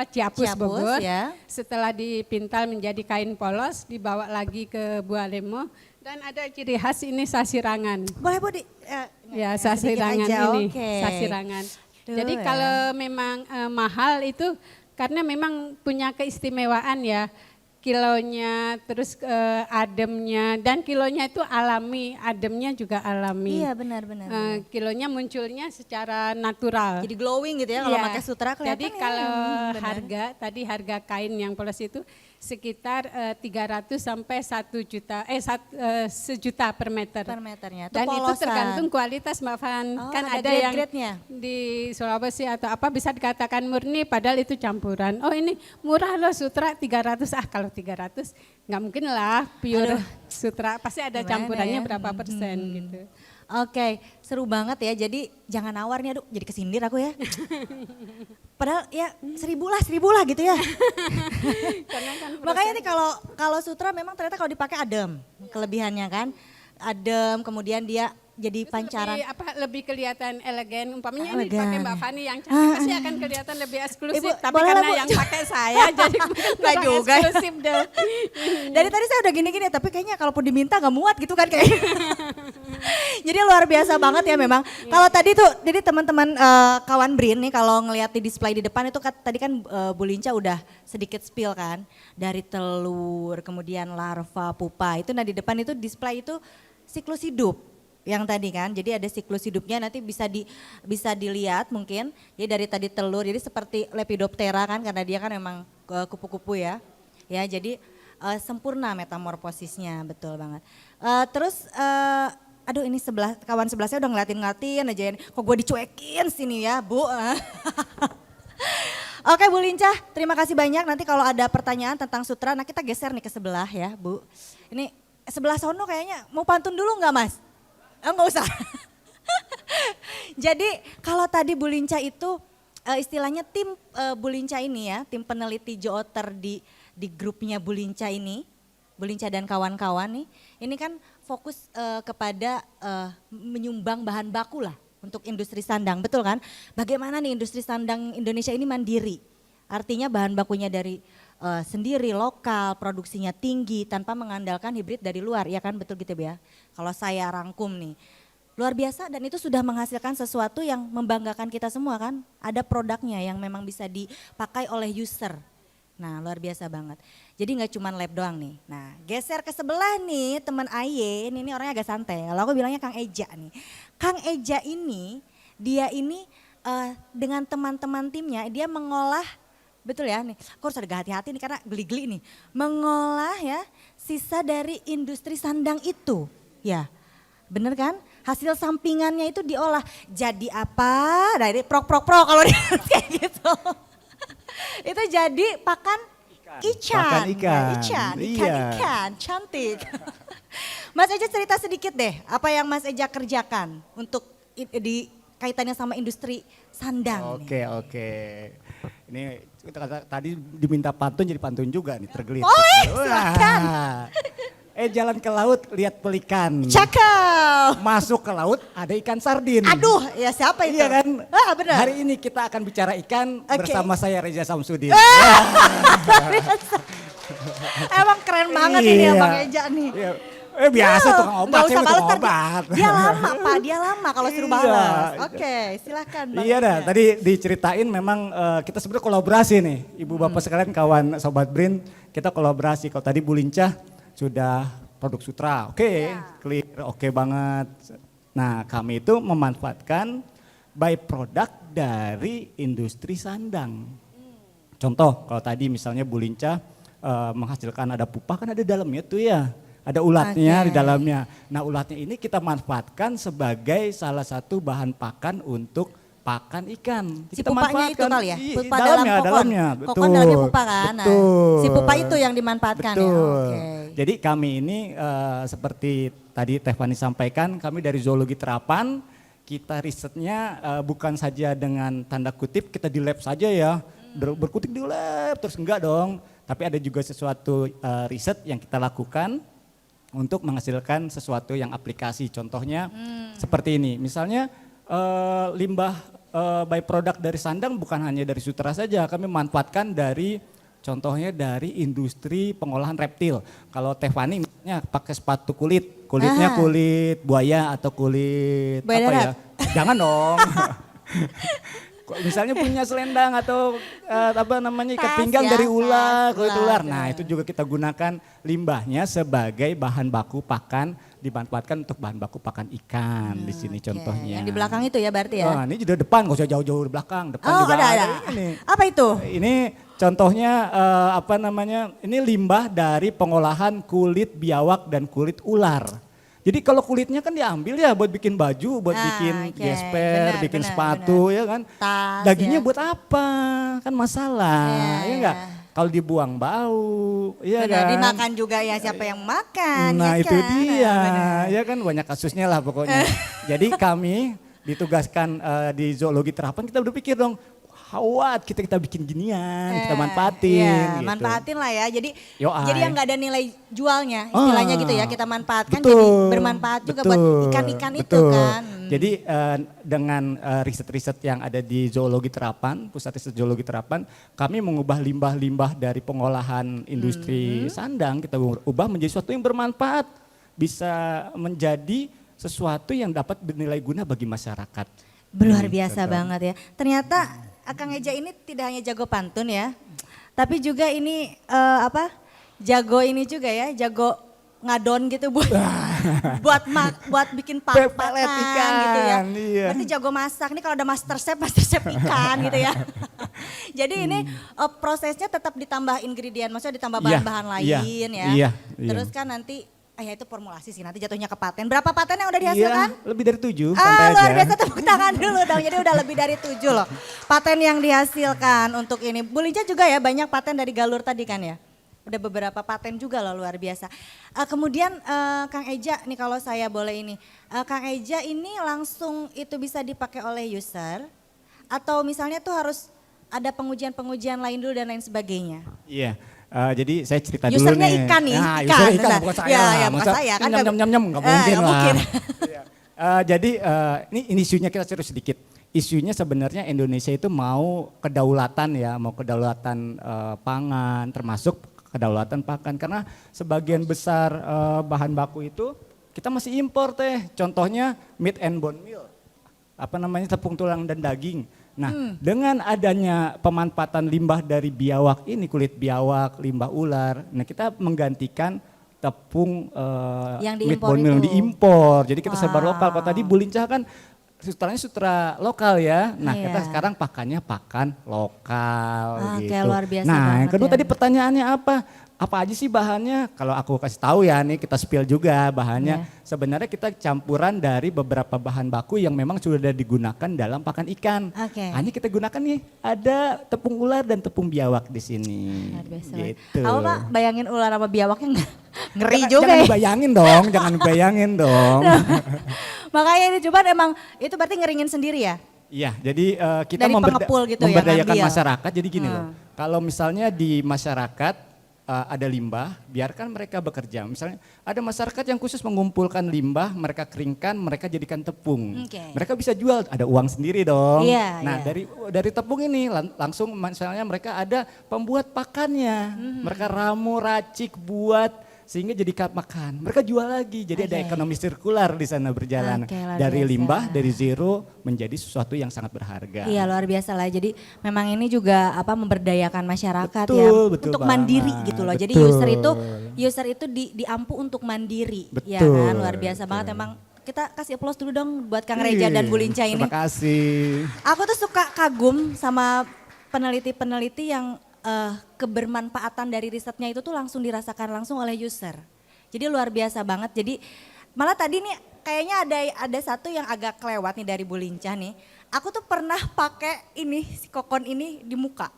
Speaker 3: Ciapus Bogor. Setelah dipintal menjadi kain polos, dibawa lagi ke Bualemo dan ada ciri khas ini sasirangan.
Speaker 2: Boleh Bu
Speaker 3: sasirangan ini, sasirangan. Jadi kalau memang mahal itu karena memang punya keistimewaan ya, kilonya, terus ademnya, dan kilonya itu alami, ademnya juga alami.
Speaker 2: Iya benar-benar.
Speaker 3: Kilonya munculnya secara natural.
Speaker 2: Jadi glowing gitu ya kalau pakai Sutra kelihatan.
Speaker 3: Jadi kalau harga kain yang polos itu sekitar 300 sampai 1 juta, sejuta per meter.
Speaker 2: Per meternya.
Speaker 3: Dan itu tergantung kualitas Mbak Van. Kan ada yang di Sulawesi atau apa bisa dikatakan murni padahal itu campuran. Oh ini murah loh Sutra 300, kalau 300 nggak mungkin lah pure Sutra. Pasti ada campurannya berapa persen gitu.
Speaker 2: Oke, seru banget ya. Jadi jangan nawar nih, aduh jadi kesindir aku ya. Padahal ya 1000 lah gitu ya. Makanya nih kalau Sutra memang ternyata kalau dipakai adem, kelebihannya kan. Adem, kemudian dia jadi pancaran.
Speaker 3: Lebih kelihatan elegan. Umpamanya ini dipakai Mbak Fani yang cantik pasti akan kelihatan lebih eksklusif. Tapi karena yang pakai saya jadi kurang eksklusif deh.
Speaker 2: Dari tadi saya udah gini-gini tapi kayaknya kalaupun diminta gak muat gitu kan kayaknya. Jadi luar biasa banget ya memang. Kalau tadi tuh jadi teman-teman kawan Brin nih kalau ngelihat di display di depan itu tadi kan Bu Linca udah sedikit spill kan. Dari telur, kemudian larva, pupa. Itu di depan itu display itu siklus hidup. Yang tadi kan, jadi ada siklus hidupnya nanti bisa dilihat mungkin. Jadi dari tadi telur, jadi seperti Lepidoptera kan karena dia kan memang kupu-kupu ya. Ya jadi sempurna metamorfosisnya, betul banget. Terus aduh ini kawan sebelah saya udah ngeliatin aja ya. Kok gue dicuekin sini ya Bu. Oke Bu Linca, terima kasih banyak. Nanti kalau ada pertanyaan tentang Sutra, nah kita geser nih ke sebelah ya Bu. Ini sebelah sono kayaknya mau pantun dulu nggak Mas? Enggak usah. Jadi kalau tadi Bu Linca itu istilahnya tim Bu Linca ini ya, tim peneliti Jooter di grupnya Bu Linca ini, Bu Linca dan kawan-kawan nih, ini kan fokus kepada menyumbang bahan baku lah untuk industri sandang, betul kan? Bagaimana nih industri sandang Indonesia ini mandiri, artinya bahan bakunya dari sendiri, lokal, produksinya tinggi tanpa mengandalkan hibrid dari luar, ya kan betul gitu ya. Kalau saya rangkum nih, luar biasa dan itu sudah menghasilkan sesuatu yang membanggakan kita semua kan. Ada produknya yang memang bisa dipakai oleh user. Nah luar biasa banget. Jadi nggak cuma lab doang nih. Nah geser ke sebelah nih teman Aye, ini orangnya agak santai. Kalau aku bilangnya Kang Eja nih. Kang Eja ini, dia ini dengan teman-teman timnya dia mengolah, betul ya nih, aku harus ada hati-hati nih karena geli-geli nih. Mengolah ya sisa dari industri sandang itu. Ya bener kan? Hasil sampingannya itu diolah. Jadi apa? Dari prok kalau kayak gitu. Itu jadi pakan ikan. Ikan, cantik. Mas Eja cerita sedikit deh, apa yang Mas Eja kerjakan untuk di kaitannya sama industri sandang.
Speaker 4: Oke. Ini tadi diminta pantun jadi pantun juga nih, tergelit.
Speaker 2: Silakan.
Speaker 4: Jalan ke laut lihat pelikan.
Speaker 2: Cakep.
Speaker 4: Masuk ke laut ada ikan sardin.
Speaker 2: Aduh, ya siapa itu?
Speaker 4: Iya kan?
Speaker 2: Benar.
Speaker 4: Hari ini kita akan bicara ikan bersama saya Reza Samsudin.
Speaker 2: Emang keren banget ini ya Bang Eja nih.
Speaker 4: Iya. Biasa tukang obat, saya tukang obat.
Speaker 2: Dia lama Pak, dia lama kalau suruh balas. Oke, silakan Bang.
Speaker 4: Iya dah, tadi diceritain memang kita sebenarnya kolaborasi nih. Ibu bapak sekalian, kawan Sobat Brin, kita kolaborasi. Kalau tadi Bu Linca sudah produk Sutra, clear, oke banget. Nah kami itu memanfaatkan byproduct dari industri sandang. Contoh kalau tadi misalnya Bu Linca menghasilkan ada pupa kan ada dalamnya tuh ya. Ada ulatnya di dalamnya. Nah ulatnya ini kita manfaatkan sebagai salah satu bahan pakan untuk pakan ikan.
Speaker 2: Si pupanya itu kali ya? Pupa
Speaker 4: Dalamnya,
Speaker 2: dalam kokon.
Speaker 4: dalamnya, betul.
Speaker 2: Kokon dalamnya pupa kan? Nah,
Speaker 4: Betul.
Speaker 2: si pupa itu yang dimanfaatkan ya?
Speaker 4: Betul.
Speaker 2: Oke.
Speaker 4: Jadi kami ini seperti tadi Teh Fani sampaikan, kami dari Zoologi Terapan, kita risetnya bukan saja dengan tanda kutip kita di lab saja ya, berkutik di lab terus enggak dong. Tapi ada juga sesuatu riset yang kita lakukan untuk menghasilkan sesuatu yang aplikasi. Contohnya seperti ini, misalnya limbah byproduct dari sandang bukan hanya dari sutra saja, kami manfaatkan dari contohnya dari industri pengolahan reptil. Kalau Teh Fani misalnya pakai sepatu kulitnya kulit buaya atau kulit
Speaker 2: buaya
Speaker 4: apa
Speaker 2: darat.
Speaker 4: ya? Jangan dong. Misalnya punya selendang atau apa namanya ikat
Speaker 2: Tas
Speaker 4: pinggang
Speaker 2: ya,
Speaker 4: dari ular,
Speaker 2: tas,
Speaker 4: kulit
Speaker 2: ular.
Speaker 4: ular. Nah, itu juga kita gunakan limbahnya sebagai bahan baku pakan, dimanfaatkan untuk bahan baku pakan ikan di sini contohnya.
Speaker 2: Yang di belakang itu ya berarti ya?
Speaker 4: Wah, ini juga depan, gak usah jauh-jauh di belakang. Depan
Speaker 2: Oh,
Speaker 4: juga
Speaker 2: ada.
Speaker 4: Ini.
Speaker 2: Apa itu?
Speaker 4: Ini contohnya apa namanya? Ini limbah dari pengolahan kulit biawak dan kulit ular. Jadi kalau kulitnya kan diambil ya buat bikin baju, buat bikin
Speaker 2: oke.
Speaker 4: gesper, bikin sepatu ya kan.
Speaker 2: Tas,
Speaker 4: Dagingnya
Speaker 2: ya.
Speaker 4: buat apa? Kan masalah, ya
Speaker 2: Iya.
Speaker 4: enggak? Kalau dibuang bau, ya
Speaker 2: Benar,
Speaker 4: kan?
Speaker 2: dimakan juga ya siapa yang makan
Speaker 4: Nah
Speaker 2: ya
Speaker 4: itu
Speaker 2: kan?
Speaker 4: dia,
Speaker 2: Nah, benar.
Speaker 4: ya kan banyak kasusnya lah pokoknya. Jadi kami ditugaskan di Zoologi Terapan kita berpikir dong, hawat kita bikin ginian, kita manfaatin.
Speaker 2: Iya,
Speaker 4: gitu.
Speaker 2: manfaatin lah ya. Jadi
Speaker 4: Yoai.
Speaker 2: jadi yang nggak ada nilai jualnya, istilahnya gitu ya. Kita manfaatkan
Speaker 4: betul,
Speaker 2: jadi bermanfaat juga buat ikan-ikan itu
Speaker 4: betul.
Speaker 2: kan.
Speaker 4: Jadi dengan riset-riset yang ada di Zoologi Terapan, Pusat Riset Zoologi Terapan, kami mengubah limbah-limbah dari pengolahan industri sandang, kita ubah menjadi sesuatu yang bermanfaat, bisa menjadi sesuatu yang dapat bernilai guna bagi masyarakat.
Speaker 2: Luar biasa banget ya. Ternyata Akang Eja ini tidak hanya jago pantun ya, tapi juga ini jago ini juga ya, jago ngadon gitu buat bikin
Speaker 4: Pelet
Speaker 2: pakan
Speaker 4: ikan,
Speaker 2: gitu ya.
Speaker 4: iya.
Speaker 2: Berarti jago masak. Ini kalau ada master chef ikan gitu ya. Jadi ini prosesnya tetap ditambah ingredient, maksudnya ditambah
Speaker 4: Iya,
Speaker 2: bahan-bahan
Speaker 4: iya,
Speaker 2: lain ya.
Speaker 4: iya.
Speaker 2: Terus kan nanti ya itu formulasi sih, nanti jatuhnya ke paten. Berapa paten yang udah dihasilkan?
Speaker 4: Iya, lebih dari 7, santai
Speaker 2: Luar
Speaker 4: aja.
Speaker 2: biasa, tepuk tangan dulu dong. Jadi udah lebih dari 7 loh paten yang dihasilkan untuk ini. Bu Linca juga ya banyak paten dari Galur tadi kan ya. Udah beberapa paten juga loh, luar biasa. Kemudian Kang Eja nih kalau saya boleh ini. Kang Eja ini langsung itu bisa dipakai oleh user atau misalnya tuh harus ada pengujian-pengujian lain dulu dan lain sebagainya?
Speaker 4: Iya. Jadi saya cerita dulu
Speaker 2: Usernya
Speaker 4: nih.
Speaker 2: ikan nih,
Speaker 4: Nah,
Speaker 2: ikan,
Speaker 4: usernya ikan
Speaker 2: benar.
Speaker 4: bukan saya.
Speaker 2: Ya,
Speaker 4: lah.
Speaker 2: ya, bukan
Speaker 4: Masa
Speaker 2: saya, kan
Speaker 4: nyam nggak mungkin
Speaker 2: nggak
Speaker 4: lah.
Speaker 2: mungkin.
Speaker 4: Iya. Jadi ini isunya kita cerita sedikit. Isunya sebenarnya Indonesia itu mau kedaulatan ya, mau kedaulatan pangan, termasuk kedaulatan pakan. Karena sebagian besar bahan baku itu kita masih impor teh. Contohnya meat and bone meal, apa namanya tepung tulang dan daging. Nah, dengan adanya pemanfaatan limbah dari biawak ini, kulit biawak, limbah ular, nah kita menggantikan tepung
Speaker 2: Yang
Speaker 4: meat
Speaker 2: diimpor
Speaker 4: bone meal yang
Speaker 2: itu.
Speaker 4: diimpor. Jadi kita sebar
Speaker 2: Wow.
Speaker 4: lokal. Kalau tadi Bu Lincah kan sutranya sutra lokal ya. Nah,
Speaker 2: Iya.
Speaker 4: kita sekarang pakannya pakan lokal
Speaker 2: Oke,
Speaker 4: gitu.
Speaker 2: luar biasa
Speaker 4: Nah, yang
Speaker 2: banget
Speaker 4: kedua
Speaker 2: ya.
Speaker 4: tadi pertanyaannya apa? Apa aja sih bahannya? Kalau aku kasih tahu ya nih kita spill juga bahannya.
Speaker 2: Iya.
Speaker 4: Sebenarnya kita campuran dari beberapa bahan baku yang memang sudah digunakan dalam pakan ikan.
Speaker 2: Oke.
Speaker 4: Hanya kita gunakan nih ada tepung ular dan tepung biawak di sini.
Speaker 2: Luar biasa.
Speaker 4: Gitu.
Speaker 2: Aku Pak bayangin ular sama biawaknya ngeri
Speaker 4: Jangan-
Speaker 2: juga
Speaker 4: Jangan
Speaker 2: ya.
Speaker 4: dibayangin dong, jangan dibayangin dong.
Speaker 2: Makanya ini coba emang itu berarti ngeringin sendiri ya?
Speaker 4: Iya, jadi kita
Speaker 2: Dari pengepul gitu ya,
Speaker 4: memberdayakan
Speaker 2: ngambil.
Speaker 4: masyarakat. Jadi gini loh, kalau misalnya di masyarakat ada limbah, biarkan mereka bekerja. Misalnya ada masyarakat yang khusus mengumpulkan limbah, mereka keringkan, mereka jadikan tepung.
Speaker 2: Oke.
Speaker 4: Mereka bisa jual, ada uang sendiri dong.
Speaker 2: Iya,
Speaker 4: Nah
Speaker 2: iya.
Speaker 4: dari tepung ini langsung misalnya mereka ada pembuat pakannya. Mereka ramu, racik, buat sehingga jadi makan. Mereka jual lagi, jadi ada
Speaker 2: Oke.
Speaker 4: ekonomi sirkular di sana berjalan.
Speaker 2: Oke, luar
Speaker 4: Dari
Speaker 2: biasa.
Speaker 4: limbah, dari zero menjadi sesuatu yang sangat berharga.
Speaker 2: Iya luar biasa lah. Jadi memang ini juga memberdayakan masyarakat
Speaker 4: Betul,
Speaker 2: ya
Speaker 4: betul
Speaker 2: untuk mandiri
Speaker 4: banget.
Speaker 2: gitu loh. Jadi
Speaker 4: Betul.
Speaker 2: user itu diampu untuk mandiri. Ya
Speaker 4: Betul,
Speaker 2: kan luar biasa banget emang. Kita kasih applause dulu dong buat Kang Reja dan Bu Linca ini.
Speaker 4: Terima kasih.
Speaker 2: Aku tuh suka kagum sama peneliti-peneliti yang kebermanfaatan dari risetnya itu tuh langsung dirasakan langsung oleh user. Jadi luar biasa banget. Jadi malah tadi nih kayaknya ada satu yang agak kelewat nih dari Bu Linca nih. aku tuh pernah pakai ini si kokon ini di muka.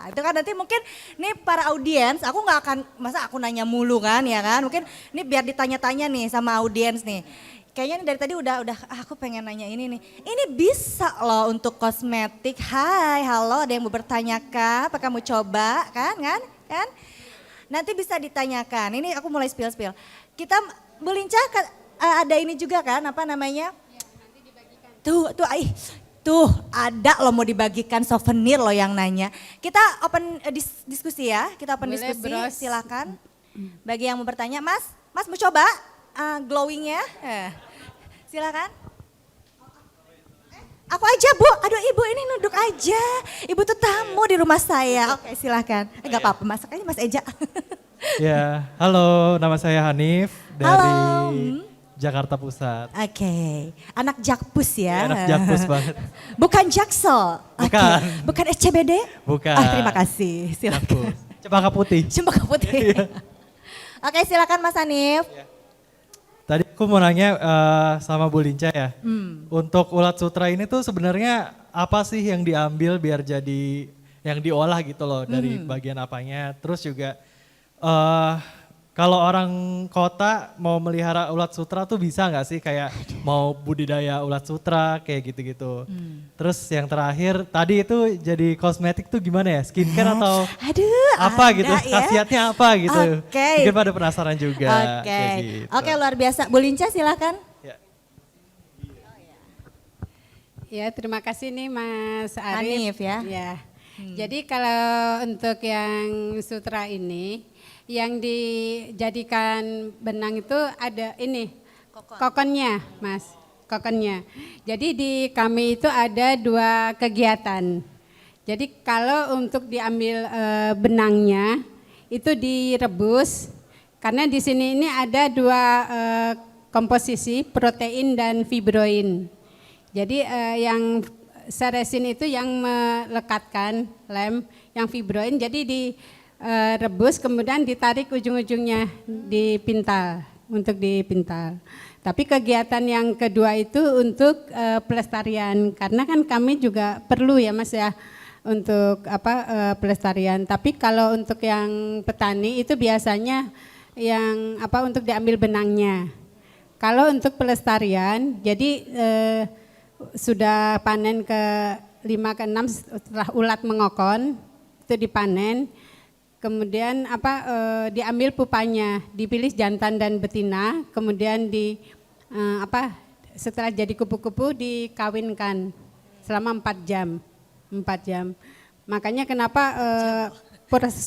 Speaker 2: Itu kan nanti mungkin nih para audiens, aku nggak akan, masa aku nanya mulu kan ya kan, mungkin ini biar ditanya-tanya nih sama audiens nih. Kayaknya nih dari tadi udah aku pengen nanya ini nih. Ini bisa loh untuk kosmetik. Hai, halo, ada yang mau bertanya kah? Apa kamu coba kan? Nanti bisa ditanyakan. Ini aku mulai spill. Kita Bu Lincah ada ini juga kan, apa namanya? Tuh ada loh mau dibagikan souvenir loh yang nanya. Kita open diskusi ya,
Speaker 3: Boleh,
Speaker 2: diskusi,
Speaker 3: Bros.
Speaker 2: silakan. Bagi yang mau bertanya, Mas mau coba glowingnya? Silakan. Aku aja Bu, aduh Ibu ini nunduk aja. Ibu tuh tamu di rumah saya. Oke silakan, gak apa-apa masak aja Mas Eja.
Speaker 5: Ya, halo, nama saya Hanif dari
Speaker 2: Halo.
Speaker 5: Jakarta Pusat.
Speaker 2: Oke, anak Jakpus ya.
Speaker 5: Anak Jakpus banget.
Speaker 2: Bukan Jaksel. Oke.
Speaker 5: Bukan.
Speaker 2: Bukan SCBD?
Speaker 5: Bukan.
Speaker 2: Terima kasih, silakan.
Speaker 5: Jakpus. Cempaka Putih.
Speaker 2: Cempaka Putih. Oke, silakan Mas Hanif.
Speaker 5: Tadi aku mau nanya sama Bu Linca ya. Untuk ulat sutra ini tuh sebenarnya apa sih yang diambil biar jadi yang diolah gitu loh dari bagian apanya. Terus juga kalau orang kota mau melihara ulat sutra tuh bisa nggak sih kayak mau budidaya ulat sutra kayak gitu-gitu. Terus yang terakhir tadi itu jadi kosmetik tuh gimana ya? Skincare atau apa gitu?
Speaker 2: ya.
Speaker 5: Khasiatnya apa gitu?
Speaker 2: Oke.
Speaker 5: Mungkin pada penasaran juga.
Speaker 2: Oke.
Speaker 5: kayak gitu.
Speaker 2: Oke, luar biasa. Bu Linca silakan.
Speaker 5: Ya.
Speaker 3: Ya, terima kasih nih Mas Arif.
Speaker 2: Hanif ya.
Speaker 3: Jadi kalau untuk yang sutra ini, yang dijadikan benang itu ada ini, kokonnya Mas, kokonnya. Jadi di kami itu ada 2 kegiatan. Jadi kalau untuk diambil benangnya, itu direbus, karena di sini ini ada 2 komposisi, protein dan fibroin. Jadi yang seresin itu yang melekatkan lem, yang fibroin jadi direbus kemudian ditarik ujung-ujungnya dipintal, untuk dipintal. Tapi kegiatan yang kedua itu untuk pelestarian, karena kan kami juga perlu ya Mas ya untuk pelestarian. Tapi kalau untuk yang petani itu biasanya yang untuk diambil benangnya. Kalau untuk pelestarian jadi sudah panen ke 5 ke 6 setelah ulat mengokon itu dipanen, kemudian diambil pupanya, dipilih jantan dan betina, kemudian setelah jadi kupu-kupu dikawinkan selama 4 jam. Makanya kenapa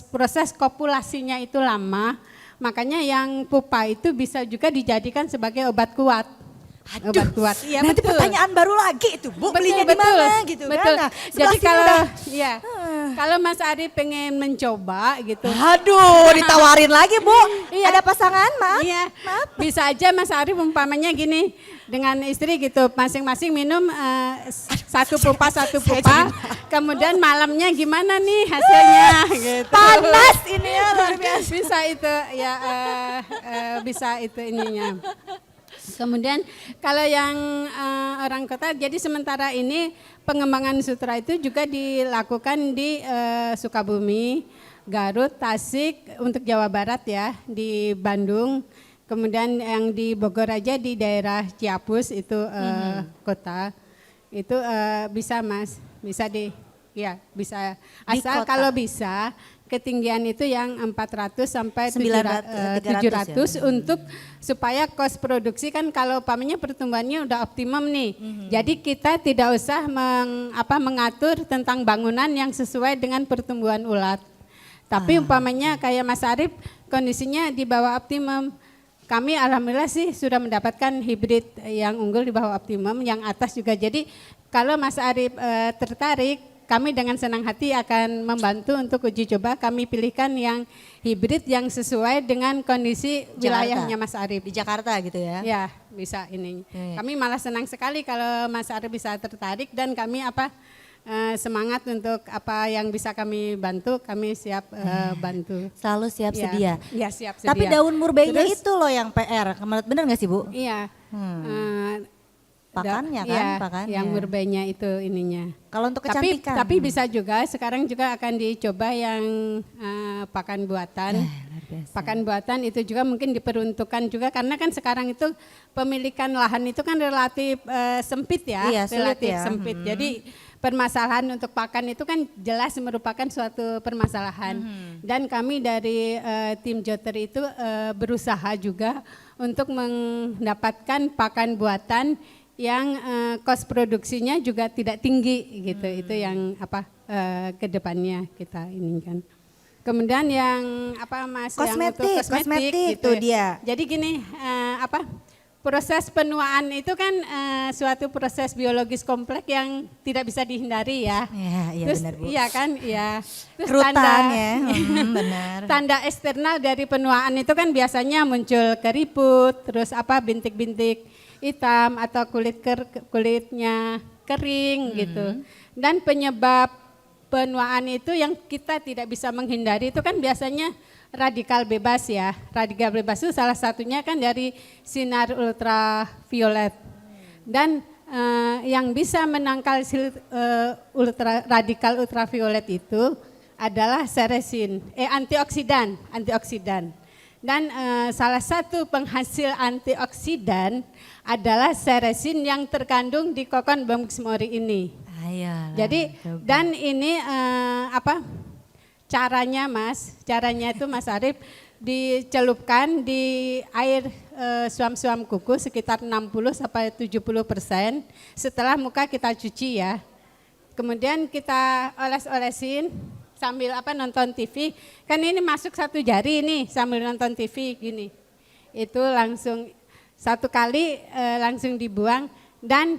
Speaker 3: proses kopulasinya itu lama, makanya yang pupa itu bisa juga dijadikan sebagai obat kuat. Obat kuat.
Speaker 2: Iya, nanti betul. Pertanyaan baru lagi itu Bu, belinya di mana gitu
Speaker 3: betul.
Speaker 2: kan. Nah,
Speaker 3: jadi kalau
Speaker 2: udah,
Speaker 3: kalau Mas Ari pengen mencoba gitu.
Speaker 2: Aduh, ditawarin lagi Bu. Iya. Ada pasangan, maaf.
Speaker 3: Iya.
Speaker 2: Maaf.
Speaker 3: Bisa aja Mas Ari umpamanya gini, dengan istri gitu, masing-masing minum satu pupa, kemudian malamnya gimana nih hasilnya gitu.
Speaker 2: Panas ini ya luar biasa.
Speaker 3: Bisa itu ya, bisa itu ininya. Kemudian kalau yang orang kota, jadi sementara ini pengembangan sutra itu juga dilakukan di Sukabumi, Garut, Tasik untuk Jawa Barat ya, di Bandung, kemudian yang di Bogor aja di daerah Ciapus itu kota, itu bisa Mas, bisa bisa asal kalau bisa. Ketinggian itu yang 400 sampai 700 ya? Untuk supaya kos produksi kan kalau umpamanya pertumbuhannya udah optimum nih. Jadi kita tidak usah mengatur tentang bangunan yang sesuai dengan pertumbuhan ulat. Tapi umpamanya kayak Mas Arif kondisinya di bawah optimum. Kami alhamdulillah sih sudah mendapatkan hibrid yang unggul di bawah optimum, yang atas juga. Jadi kalau Mas Arif tertarik, kami dengan senang hati akan membantu untuk uji coba. Kami pilihkan yang hibrid yang sesuai dengan kondisi wilayahnya Mas Arif.
Speaker 2: Di Jakarta gitu ya?
Speaker 3: Ya, bisa ini. Kami malah senang sekali kalau Mas Arif bisa tertarik, dan kami semangat untuk apa yang bisa kami bantu, kami siap bantu.
Speaker 2: Selalu siap sedia.
Speaker 3: Iya, siap sedia.
Speaker 2: Tapi daun murbeinya itu loh yang PR. Bener nggak sih Bu?
Speaker 3: Iya.
Speaker 2: pakannya kan,
Speaker 3: ya,
Speaker 2: pakannya.
Speaker 3: yang murbainya itu ininya.
Speaker 2: Kalau untuk kecantikan.
Speaker 3: Tapi bisa juga sekarang juga akan dicoba yang pakan buatan.
Speaker 2: Luar biasa.
Speaker 3: Pakan buatan itu juga mungkin diperuntukkan juga karena kan sekarang itu pemilikan lahan itu kan relatif sempit ya,
Speaker 2: Iya, sulit
Speaker 3: relatif
Speaker 2: ya.
Speaker 3: sempit. Jadi permasalahan untuk pakan itu kan jelas merupakan suatu permasalahan. Dan kami dari tim Jotter itu berusaha juga untuk mendapatkan pakan buatan yang kos produksinya juga tidak tinggi gitu. Itu yang ke depannya kita inginkan. Kemudian yang Mas, yang untuk kosmetik
Speaker 2: itu
Speaker 3: gitu.
Speaker 2: dia.
Speaker 3: Jadi gini, proses penuaan itu kan suatu proses biologis kompleks yang tidak bisa dihindari ya.
Speaker 2: Iya
Speaker 3: Terus,
Speaker 2: benar Bu.
Speaker 3: iya kan, iya. Terus
Speaker 2: Kerutan ya, benar.
Speaker 3: tanda eksternal dari penuaan itu kan biasanya muncul keriput, terus bintik-bintik hitam atau kulitnya kering gitu. Dan penyebab penuaan itu yang kita tidak bisa menghindari itu kan biasanya radikal bebas ya. Radikal bebas itu salah satunya kan dari sinar ultraviolet. Dan yang bisa menangkal radikal ultraviolet itu adalah seresin, antioksidan. Dan salah satu penghasil antioksidan adalah seresin yang terkandung di kokon Bombyx mori ini.
Speaker 2: Ayolah,
Speaker 3: Jadi
Speaker 2: coba.
Speaker 3: dan ini caranya itu Mas Arief dicelupkan di air suam-suam kuku sekitar 60-70% setelah muka kita cuci ya. Kemudian kita oles-olesin sambil nonton TV, kan ini masuk satu jari ini sambil nonton TV gini. Itu langsung satu kali langsung dibuang dan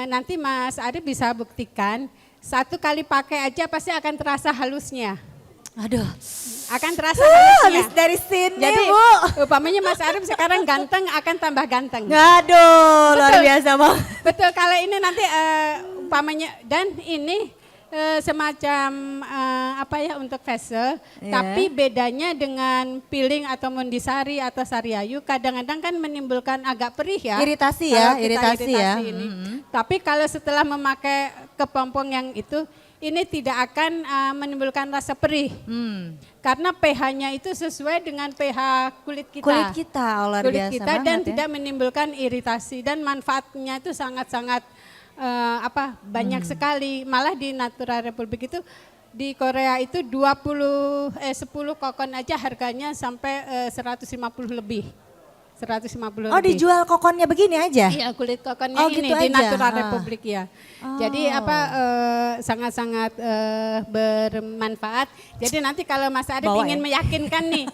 Speaker 3: nanti Mas Arief bisa buktikan satu kali pakai aja pasti akan terasa halusnya.
Speaker 2: Aduh.
Speaker 3: Akan terasa halusnya.
Speaker 2: Habis dari sini
Speaker 3: Jadi
Speaker 2: Bu.
Speaker 3: umpamanya Mas Arief sekarang ganteng akan tambah ganteng.
Speaker 2: Aduh, luar
Speaker 3: Betul.
Speaker 2: biasa banget.
Speaker 3: Betul, kalau ini nanti umpamanya dan ini semacam untuk facial, tapi bedanya dengan peeling atau mondisari atau sariayu kadang-kadang kan menimbulkan agak perih ya.
Speaker 2: Iritasi
Speaker 3: Kalau
Speaker 2: ya,
Speaker 3: kita
Speaker 2: iritasi ya.
Speaker 3: ini. Tapi kalau setelah memakai kepompong yang itu, ini tidak akan menimbulkan rasa perih. Karena pH-nya itu sesuai dengan pH kulit kita.
Speaker 2: Kulit kita, luar
Speaker 3: Kulit
Speaker 2: biasa
Speaker 3: kita
Speaker 2: banget
Speaker 3: dan
Speaker 2: ya.
Speaker 3: tidak menimbulkan iritasi dan manfaatnya itu sangat-sangat banyak sekali. Malah di Natura Republic itu di Korea itu 10 kokon aja harganya sampai 150 lebih. 150
Speaker 2: Oh
Speaker 3: lebih.
Speaker 2: dijual kokonnya begini aja?
Speaker 3: Iya, kulit kokonnya
Speaker 2: Oh,
Speaker 3: ini
Speaker 2: gitu
Speaker 3: di
Speaker 2: aja.
Speaker 3: Natura Republic ya. Jadi sangat-sangat bermanfaat. Jadi nanti kalau Mas Arief
Speaker 2: Bawa
Speaker 3: ingin
Speaker 2: ya?
Speaker 3: meyakinkan nih